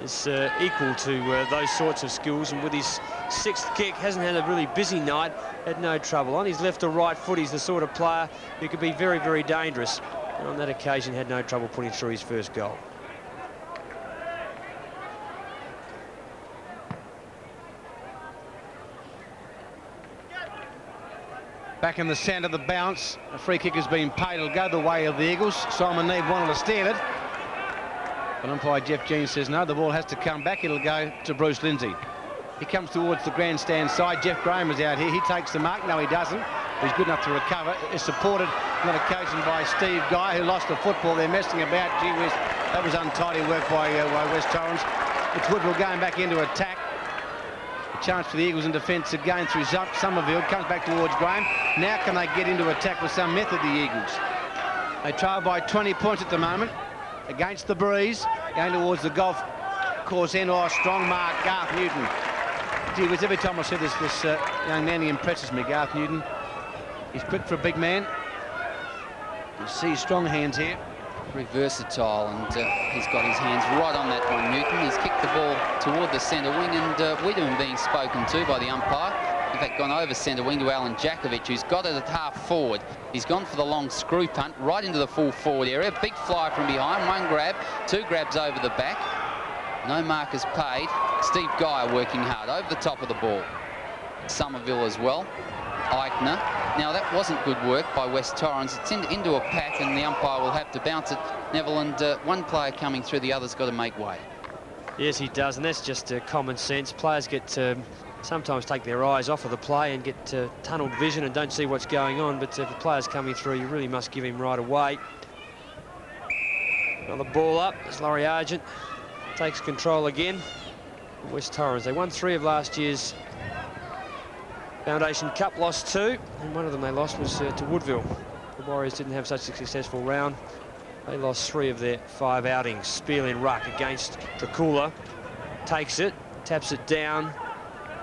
is equal to those sorts of skills, and with his 6th kick, hasn't had a really busy night, had no trouble. On his left or right foot, he's the sort of player who could be very, very dangerous. And on that occasion, had no trouble putting through his first goal. Back in the centre, the bounce. A free kick has been paid. It'll go the way of the Eagles. Simon Neve wanted to steal it, but umpire Jeff Jean says no, the ball has to come back. It'll go to Bruce Lindsay. He comes towards the grandstand side. Jeff Graham is out here. He takes the mark. No, he doesn't. He's good enough to recover. Is supported on that occasion by Steve Guy, who lost the football. They're messing about. Gee whiz, that was untidy work by West Torrens. It's Woodville going back into attack. A chance for the Eagles in defence again through Somerville. Comes back towards Graham. Now can they get into attack with some method, the Eagles? They trail by 20 points at the moment. Against the breeze. Going towards the golf course end. Oh, strong mark, Garth Newton. Gee whiz, every time I see this young man, he impresses me, Garth Newton. He's quick for a big man. You see his strong hands here. Very versatile, and he's got his hands right on that one, Newton. He's kicked the ball toward the centre wing, and Wiedemann being spoken to by the umpire. In fact, gone over centre wing to Alan Jakovic, who's got it at half forward. He's gone for the long screw punt right into the full forward area. Big fly from behind, 1 grab, 2 grabs over the back. No markers paid. Steve Guy working hard over the top of the ball. Somerville as well. Eichner. Now that wasn't good work by West Torrens. It's into a pack, and the umpire will have to bounce it. Neville, and one player coming through, the other's got to make way. Yes, he does, and that's just common sense. Players get sometimes take their eyes off of the play and get tunneled vision and don't see what's going on, but if the player's coming through, you really must give him right away. Another ball up as Laurie Argent takes control again. West Torrens, they won 3 of last year's Foundation Cup, lost 2, and one of them they lost was to Woodville. The Warriors didn't have such a successful round. They lost 3 of their 5 outings. Spielin ruck against Dracula. Takes it, taps it down.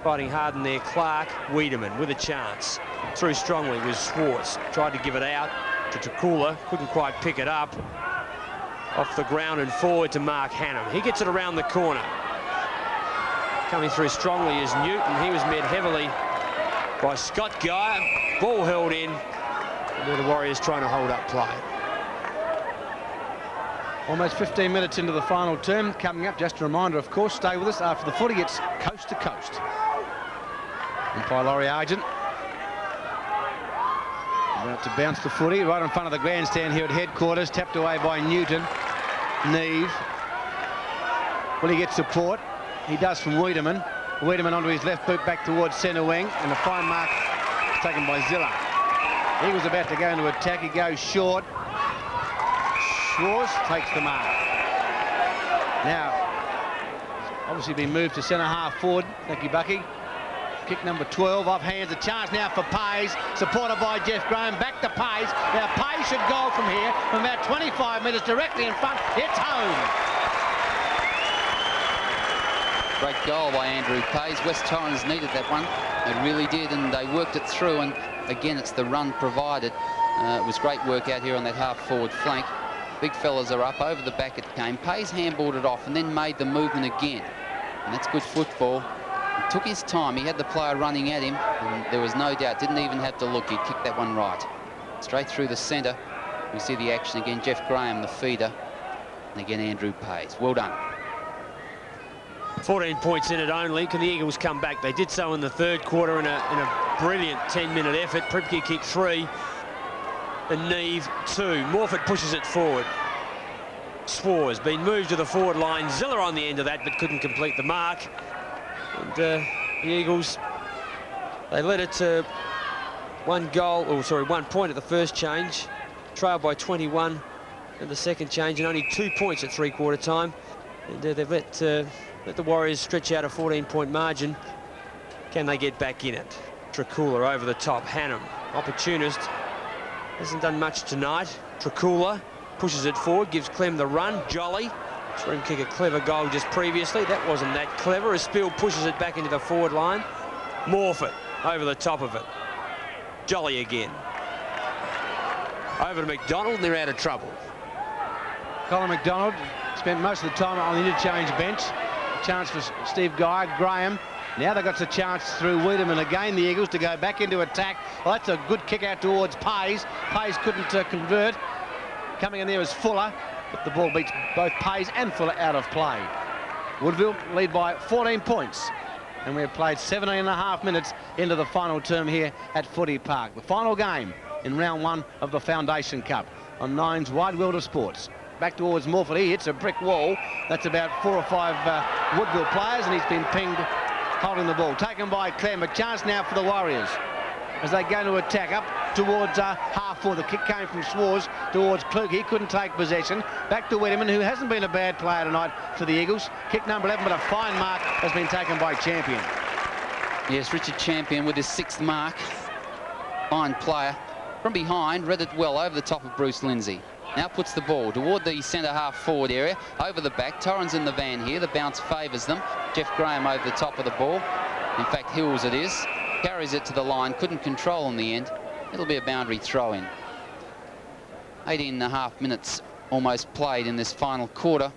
Fighting hard in there, Clark. Wiedemann with a chance. Through strongly was Schwartz. Tried to give it out to Dracula. Couldn't quite pick it up. Off the ground and forward to Mark Hannum. He gets it around the corner. Coming through strongly is Newton. He was met heavily by Scott Guy. Ball held in. And there the Warriors trying to hold up play. Almost 15 minutes into the final term. Coming up, just a reminder, of course, stay with us. After the footy, it's coast to coast. Umpire Laurie Argent. About to bounce the footy right in front of the grandstand here at headquarters. Tapped away by Newton. Neve. Will he get support? He does from Wiedemann. Wiedemann onto his left boot back towards centre wing, and the fine mark taken by Ziller. He was about to go into attack. He goes short. Schwartz takes the mark. Now, obviously been moved to centre half forward. Thank you, Bucky. Kick number 12 off hands. A chance now for Pays, supported by Jeff Graham. Back to Pays. Now Pays should go from here, from about 25 metres directly in front. It's home. Great goal by Andrew Pays. West Torrens needed that one. They really did, and they worked it through. And again, it's the run provided. It was great work out here on that half forward flank. Big fellas are up, over the back it came. Pays handballed it off and then made the movement again. And that's good football. He took his time. He had the player running at him, and there was no doubt, didn't even have to look. He kicked that one right. Straight through the centre. We see the action again. Jeff Graham, the feeder. And again, Andrew Pays. Well done. 14 points in it only. Can the Eagles come back? They did so in the 3rd quarter in a brilliant 10-minute effort. Pripke kicked 3. And Neve 2. Morford pushes it forward. Swore been moved to the forward line. Ziller on the end of that, but couldn't complete the mark. And the Eagles, they led it to 1 point at the first change. Trailed by 21 at the second change, and only 2 points at 3/4 time. And they've let the Warriors stretch out a 14-point margin. Can they get back in it? Dracula over the top. Hannum, opportunist. Hasn't done much tonight. Dracula pushes it forward, gives Clem the run. Jolly saw him kick a clever goal just previously. That wasn't that clever. As Spiel pushes it back into the forward line. Morford over the top of it. Jolly again. Over to McDonald, and they're out of trouble. Colin McDonald spent most of the time on the interchange bench. A chance for Steve Graham. Now they've got the chance through Wiedemann again, the Eagles, to go back into attack. Well, that's a good kick out towards Pays. Pays couldn't convert. Coming in there is Fuller, but the ball beats both Pays and Fuller out of play. Woodville lead by 14 points, and we have played 17.5 minutes into the final term here at Footy Park. The final game in round 1 of the Foundation Cup on Nine's Wide World of Sports. Back towards Morford. He hits a brick wall. That's about 4 or 5 Woodville players, and he's been pinged holding the ball. Taken by Clem. A chance now for the Warriors as they go to attack up towards half-forward. The kick came from Schwarz towards Klug. He couldn't take possession. Back to Wiedemann, who hasn't been a bad player tonight for the Eagles. Kick number 11, but a fine mark has been taken by Champion. Yes, Richard Champion with his 6th mark. Fine player. From behind, read it well over the top of Bruce Lindsay. Now puts the ball toward the centre half forward area, over the back. Torrens in the van here. The bounce favours them. Jeff Graham over the top of the ball. In fact, Hills it is. Carries it to the line. Couldn't control in the end. It'll be a boundary throw in. 18.5 minutes almost played in this final quarter.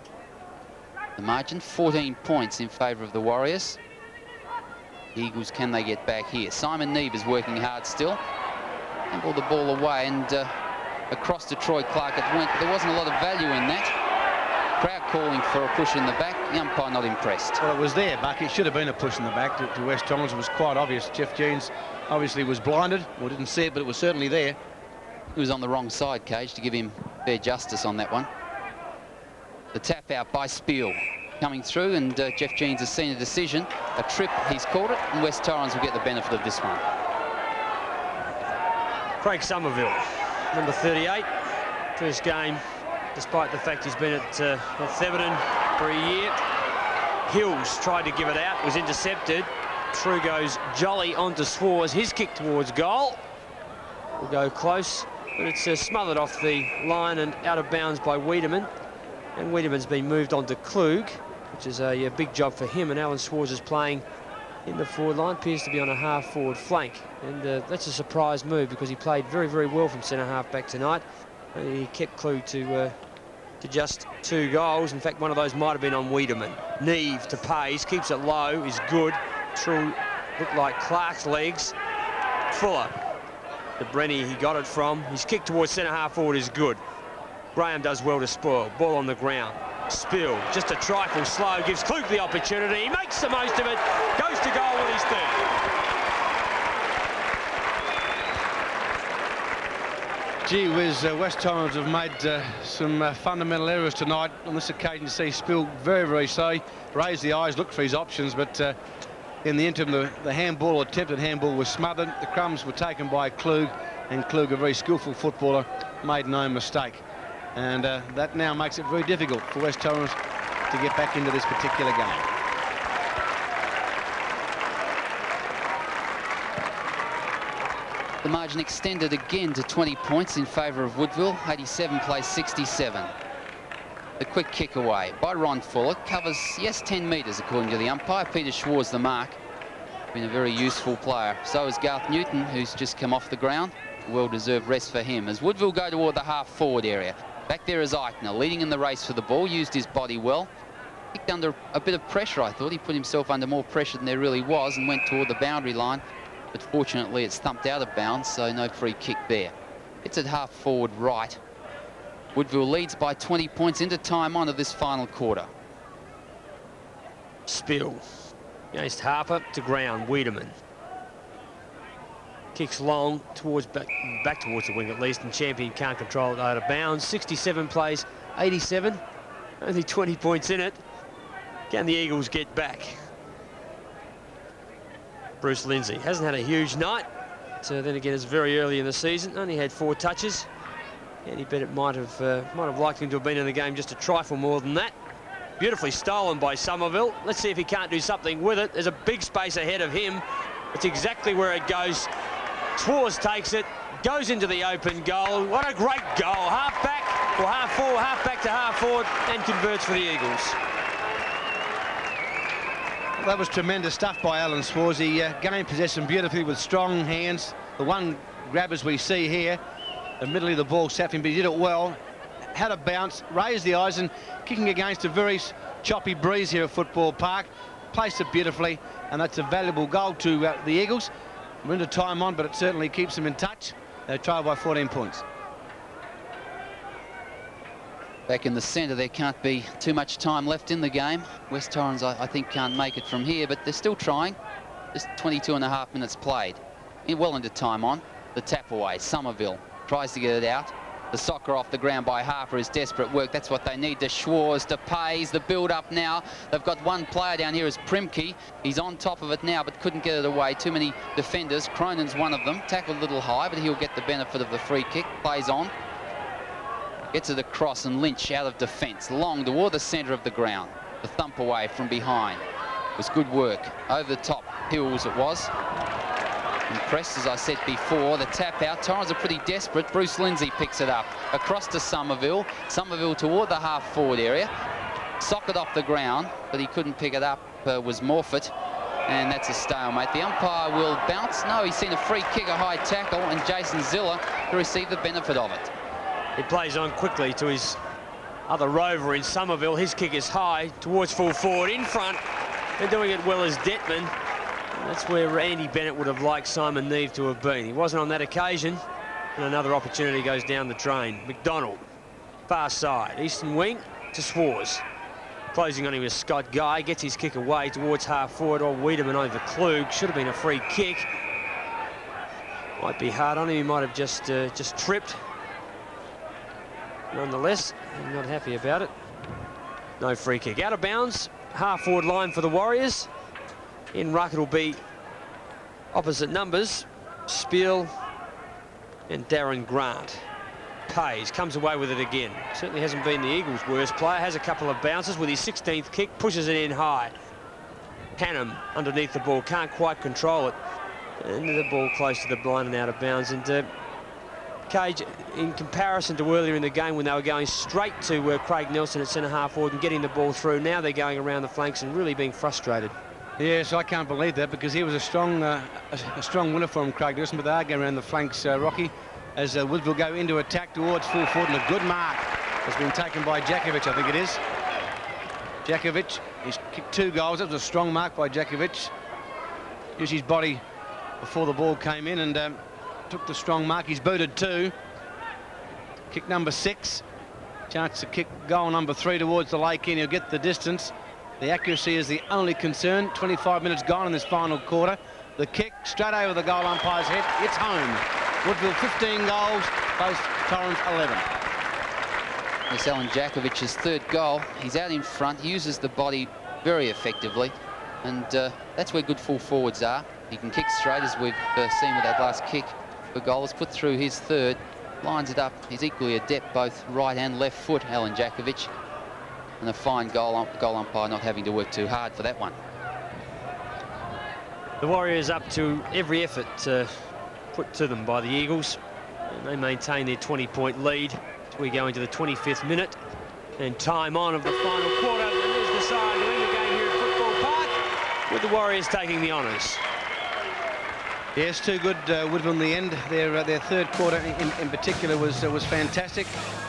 The margin 14 points in favour of the Warriors. The Eagles, can they get back here? Simon Neve is working hard still. Handball the ball away, and across to Troy Clark it went. There wasn't a lot of value in that. Crowd calling for a push in the back. The umpire not impressed. Well, it was there, Buck. It should have been a push in the back to West Torrens. It was quite obvious. Jeff Jeans obviously was blinded, or didn't see it, but it was certainly there. He was on the wrong side, Cage, to give him fair justice on that one. The tap out by Spiel coming through, and Jeff Jeans has seen a decision. A trip, he's called it, and West Torrens will get the benefit of this one. Craig Somerville, number 38. First game, despite the fact he's been at Theverton for a year. Hills tried to give it out, was intercepted. Through goes Jolly onto Schwarz. His kick towards goal will go close, but it's smothered off the line and out of bounds by Wiedemann. And Wiedemann's been moved on to Klug, which is a big job for him. And Alan Schwarz is playing in the forward line, appears to be on a half-forward flank. And that's a surprise move because he played very, very well from centre-half back tonight. He kept Klug to just 2 goals. In fact, one of those might have been on Wiedemann. Neve to Pays, keeps it low, is good. Through, looked like Clark's legs. Fuller, the Brenny he got it from. His kick towards centre-half forward is good. Graham does well to spoil. Ball on the ground. Spill, just a trifle slow, gives Klug the opportunity. He makes the most of it, goes to goal with his 3rd. Gee whiz, West Torrens have made some fundamental errors tonight on this occasion. To see Spill very, very slow, raised the eyes, looked for his options, but in the interim, the handball, attempted handball, was smothered. The crumbs were taken by Klug, and Klug, a very skillful footballer, made no mistake. And that now makes it very difficult for West Torrens to get back into this particular game. The margin extended again to 20 points in favour of Woodville. 87 plays 67. The quick kick away by Ron Fuller. Covers, yes, 10 metres according to the umpire. Peter Schwarz the mark. Been a very useful player. So is Garth Newton, who's just come off the ground. Well-deserved rest for him as Woodville go toward the half-forward area. Back there is Eichner, leading in the race for the ball. Used his body well. Kicked under a bit of pressure, I thought. He put himself under more pressure than there really was and went toward the boundary line. But fortunately, it's thumped out of bounds, so no free kick there. It's at half-forward right. Woodville leads by 20 points into time on of this final quarter. Spill against Harper to ground. Wiedemann kicks long towards back towards the wing at least, and Champion can't control it out of bounds. 67 plays 87, only 20 points in it. Can the Eagles get back? Bruce Lindsay hasn't had a huge night, so then again it's very early in the season. Only had 4 touches, and he bet it might have liked him to have been in the game just a trifle more than that. Beautifully stolen by Somerville. Let's see if he can't do something with it. There's a big space ahead of him. It's exactly where it goes. Schwarz takes it, goes into the open goal. What a great goal. Half back, or half forward, half back to half forward, and converts for the Eagles. That was tremendous stuff by Alan Schwarz. He gained possession beautifully with strong hands. The one grab as we see here, Admittedly, the ball sat him, but he did it well. Had a bounce, raised the eyes, and kicking against a very choppy breeze here at Football Park. Placed it beautifully, and that's a valuable goal to the Eagles. We're into time on, but it certainly keeps them in touch. They trail by 14 points. Back in the centre, there can't be too much time left in the game. West Torrens, I think, can't make it from here, but they're still trying. Just 22.5 minutes played. Well into time on. The tap away. Somerville tries to get it out. The soccer off the ground by Harper is desperate work. That's what they need. To Schwarz, to Pays, the build-up now. They've got one player down here is Primke. He's on top of it now, but couldn't get it away. Too many defenders. Cronin's one of them. Tackled a little high, but he'll get the benefit of the free kick. Plays on. Gets it across, and Lynch out of defence. Long toward the centre of the ground. The thump away from behind. It was good work. Over the top. Hills it was. Impressed, as I said before. The tap out. Torrens are pretty desperate. Bruce Lindsay picks it up. Across to Somerville. Somerville toward the half-forward area. Socket off the ground, but he couldn't pick it up. Was Morfitt. And that's a stalemate. The umpire will bounce. No, he's seen a free kick, a high tackle, and Jason Ziller to receive the benefit of it. He plays on quickly to his other rover in Somerville. His kick is high towards full forward in front. They're doing it well as Detman. And that's where Andy Bennett would have liked Simon Neve to have been. He wasn't on that occasion. And another opportunity goes down the drain. McDonald, far side. Eastern wing to Schwarz. Closing on him is Scott Guy. Gets his kick away towards half forward. Or Wiedemann over Klug. Should have been a free kick. Might be hard on him. He might have just tripped. Nonetheless, I'm not happy about it. No free kick. Out of bounds. Half-forward line for the Warriors. In ruck, it'll be opposite numbers. Spiel and Darren Grant. Pays comes away with it again. Certainly hasn't been the Eagles' worst player. Has a couple of bounces with his 16th kick. Pushes it in high. Hannum underneath the ball. Can't quite control it. And the ball close to the line and out of bounds. And Cage, in comparison to earlier in the game when they were going straight to Craig Nelson at centre-half forward and getting the ball through, now they're going around the flanks and really being frustrated. Yes, I can't believe that, because he was a strong winner for him, Craig Nelson, but they are going around the flanks, Rocky, as Woodville go into attack towards full forward, and a good mark has been taken by Jakovic, I think it is. Jakovic, he's kicked 2 goals. That was a strong mark by Jakovic. Used his body before the ball came in and took the strong mark. He's booted 2. Kick number 6. Chance to kick goal number 3 towards the lake in. He'll get the distance. The accuracy is the only concern. 25 minutes gone in this final quarter. The kick straight over the goal umpire's head. It's home. Woodville 15 goals, both Torrens 11. It's Alan Jakovic's 3rd goal. He's out in front, uses the body very effectively, and that's where good full forwards are. He can kick straight, as we've seen with that last kick. The goal is put through his 3rd, lines it up. He's equally adept both right and left foot, Alan Jakovic, and a fine goal umpire not having to work too hard for that one. The Warriors up to every effort put to them by the Eagles, and they maintain their 20-point lead as we go into the 25th minute and time on of the final quarter. And there's the side to end the game here at Football Park, with the Warriors taking the honours. Yes, too good, Woodville in the end. Their 3rd quarter in particular was fantastic,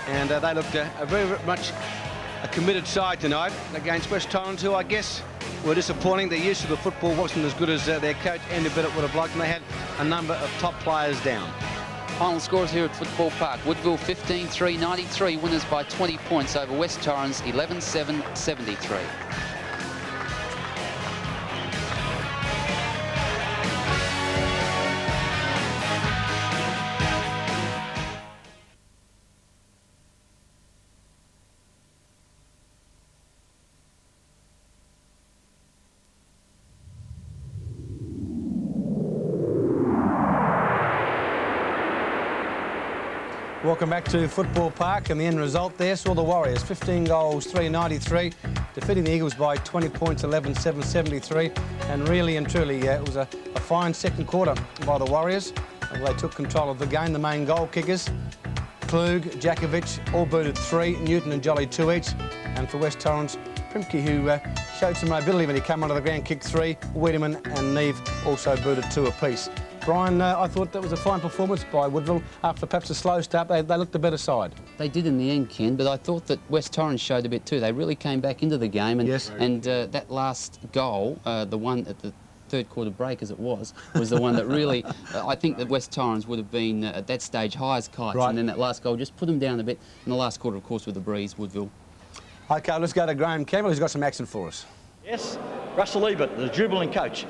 and they looked very much a committed side tonight against West Torrens, who I guess were disappointing. Their use of the football wasn't as good as their coach Andy Bennett would have liked, and they had a number of top players down. Final scores here at Football Park. Woodville 15-3-93, winners by 20 points over West Torrens 11-7-73. Welcome back to Football Park, and the end result there saw the Warriors 15 goals, 393, defeating the Eagles by 20 points, 11-7-73, and really and truly it was a fine second quarter by the Warriors. They took control of the game. The main goal kickers, Klug, Jakovic, all booted 3, Newton and Jolly 2 each, and for West Torrens, Primke, who showed some mobility when he came onto the ground, kicked 3, Wiedemann and Neve also booted 2 apiece. Brian, I thought that was a fine performance by Woodville. After perhaps a slow start, they looked a better side. They did in the end, Ken, but I thought that West Torrens showed a bit too. They really came back into the game, and, yes. and that last goal, the one at the third quarter break as it was the one that really, I think that West Torrens would have been at that stage high as kites, right. And then that last goal just put them down a bit. In the last quarter, of course, with the breeze, Woodville. OK, let's go to Graham Campbell, who's got some action for us. Yes, Russell Ebert, the dribbling coach.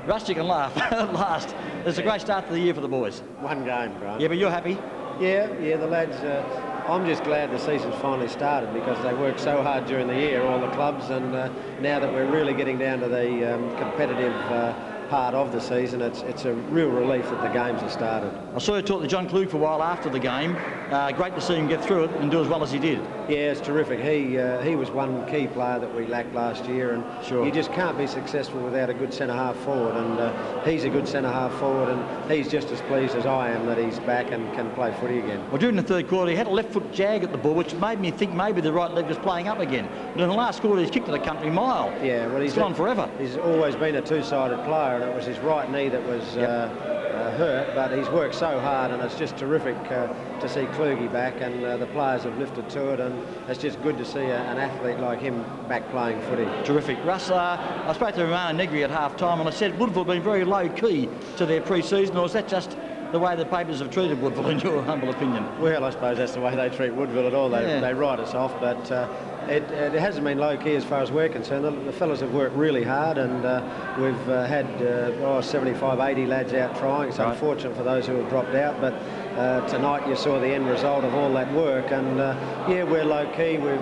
Russ, you can laugh at last. It's a great start to the year for the boys. One game, Grant. Yeah, but you're happy? Yeah, the lads, I'm just glad the season's finally started because they worked so hard during the year, all the clubs, and now that we're really getting down to the competitive part of the season, it's a real relief that the games have started. I saw you talk to John Klug for a while after the game. Great to see him get through it and do as well as he did. Yeah, it's terrific. He was one key player that we lacked last year, and sure. You just can't be successful without a good centre-half forward, and he's a good centre-half forward, and he's just as pleased as I am that he's back and can play footy again. Well, during the third quarter, he had a left-foot jag at the ball, which made me think maybe the right leg was playing up again. But in the last quarter, he's kicked it a country mile. Yeah, well, he's gone forever. He's always been a two-sided player, and it was his right knee that was hurt, but he's worked so hard, and it's just terrific to see Kluge back, and the players have lifted to it, and it's just good to see an athlete like him back playing footy. Terrific. Russ, I spoke to Romano Negri at half-time, and I said Woodville have been very low-key to their pre-season, or is that just the way the papers have treated Woodville, in your humble opinion? Well, I suppose that's the way they treat Woodville at all. They write us off, but it hasn't been low-key as far as we're concerned. The fellas have worked really hard, and we've had 75, 80 lads out trying. It's unfortunate for those who have dropped out, but tonight you saw the end result of all that work, and yeah, we're low-key. We've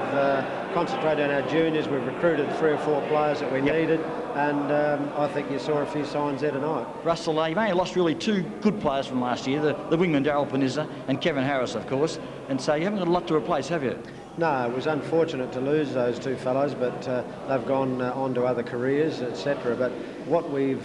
concentrated on our juniors. We've recruited 3 or 4 players that we needed, and I think you saw a few signs there tonight. Russell, you may have lost really 2 good players from last year, the wingman Darryl Panizza and Kevin Harris, of course, and so you haven't got a lot to replace, have you? No, it was unfortunate to lose those 2 fellows, but they've gone on to other careers, etc. But what we've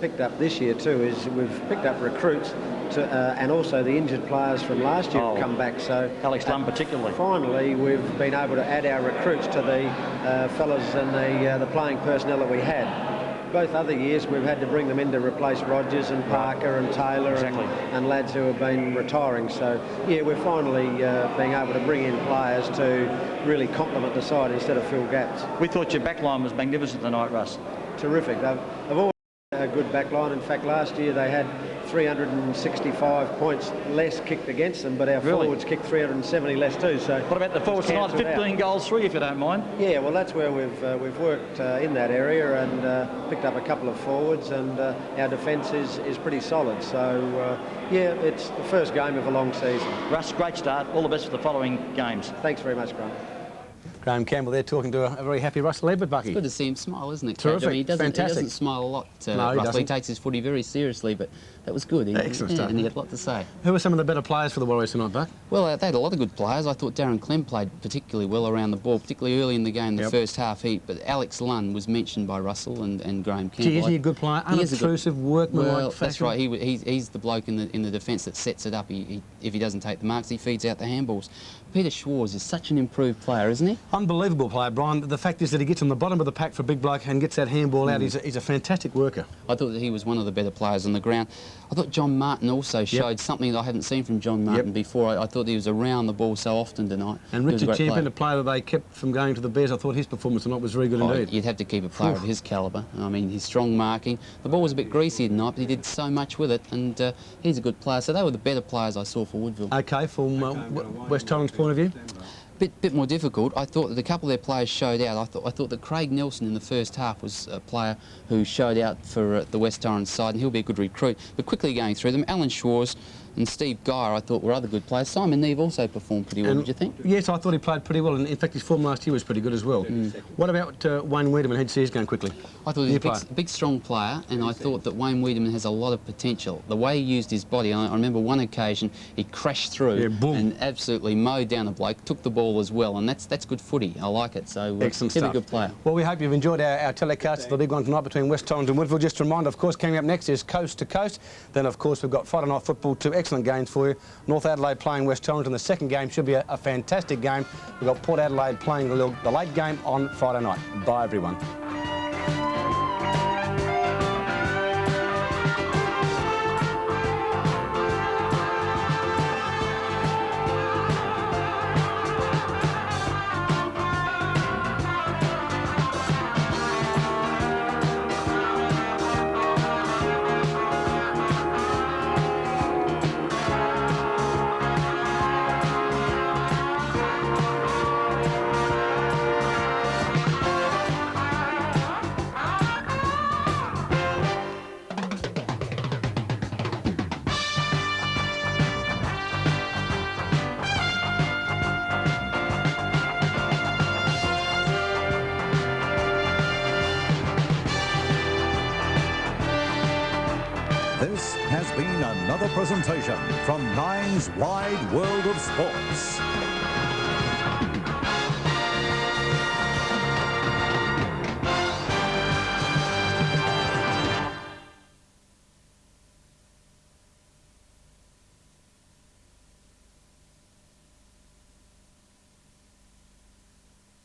picked up this year too is we've picked up recruits and also the injured players from last year have come back. So Alex Lum particularly. Finally, we've been able to add our recruits to the fellas and the playing personnel that we had. Both other years we've had to bring them in to replace Rogers and Parker and Taylor and lads who have been retiring. So yeah, we're finally being able to bring in players to really complement the side instead of fill gaps. We thought your backline was magnificent tonight, Russ. Terrific. They've always had a good backline. In fact, last year they had 365 points less kicked against them, but our forwards kicked 370 less too. So what about the forwards tonight? 15 goals, 3 if you don't mind. Yeah, well that's where we've worked in that area and picked up a couple of forwards, and our defence is pretty solid. So yeah, it's the first game of a long season. Russ, great start. All the best for the following games. Thanks very much, Grant. Graham Campbell there talking to a very happy Russell Ebert, Bucky. It's good to see him smile, isn't it? Terrific. I mean, he doesn't smile a lot, Russell. He takes his footy very seriously, but that was good. Excellent stuff. And he had a lot to say. Who were some of the better players for the Warriors tonight, Buck? Well, they had a lot of good players. I thought Darren Clem played particularly well around the ball, particularly early in the game, the first half heat. But Alex Lunn was mentioned by Russell and Graham Campbell. Is he a good player? Unobtrusive, workmanlike Well, fashion? that's right. He's the bloke in the defence that sets it up. If he doesn't take the marks, he feeds out the handballs. Peter Schwarz is such an improved player, isn't he? Unbelievable player, Brian. The fact is that he gets on the bottom of the pack for a big bloke and gets that handball out. He's a fantastic worker. I thought that he was one of the better players on the ground. I thought John Martin also showed something that I haven't seen from John Martin before. I thought he was around the ball so often tonight. And Richard Champion, a player that they kept from going to the Bears, I thought his performance tonight was very good indeed. You'd have to keep a player of his calibre. I mean, his strong marking. The ball was a bit greasy tonight, but he did so much with it, and he's a good player. So they were the better players I saw for Woodville. OK, from West Torrens' point of view? Bit more difficult. I thought that a couple of their players showed out. I thought that Craig Nelson in the first half was a player who showed out for the West Torrens side, and he'll be a good recruit. But quickly going through them, Alan Schwarz and Steve Geyer, I thought, were other good players. Simon Neve also performed pretty well, did you think? Yes, I thought he played pretty well, and in fact his form last year was pretty good as well. What about Wayne Wiedemann? How'd you see his game quickly? I thought he was a big, strong player, and I thought that Wayne Wiedemann has a lot of potential. The way he used his body, I remember one occasion he crashed through and absolutely mowed down a bloke, took the ball as well, and that's good footy. I like it. So excellent he's stuff. a good player. Well, we hope you've enjoyed our telecast of the big one tonight between West Torrens and Woodville. Just a reminder, of course, coming up next is Coast to Coast. Then, of course, we've got Friday night football, 2 excellent games for you. North Adelaide playing West Torrens, and the second game should be a fantastic game. We've got Port Adelaide playing the late game on Friday night. Bye, everyone. This has been another presentation from Nine's Wide World of Sports.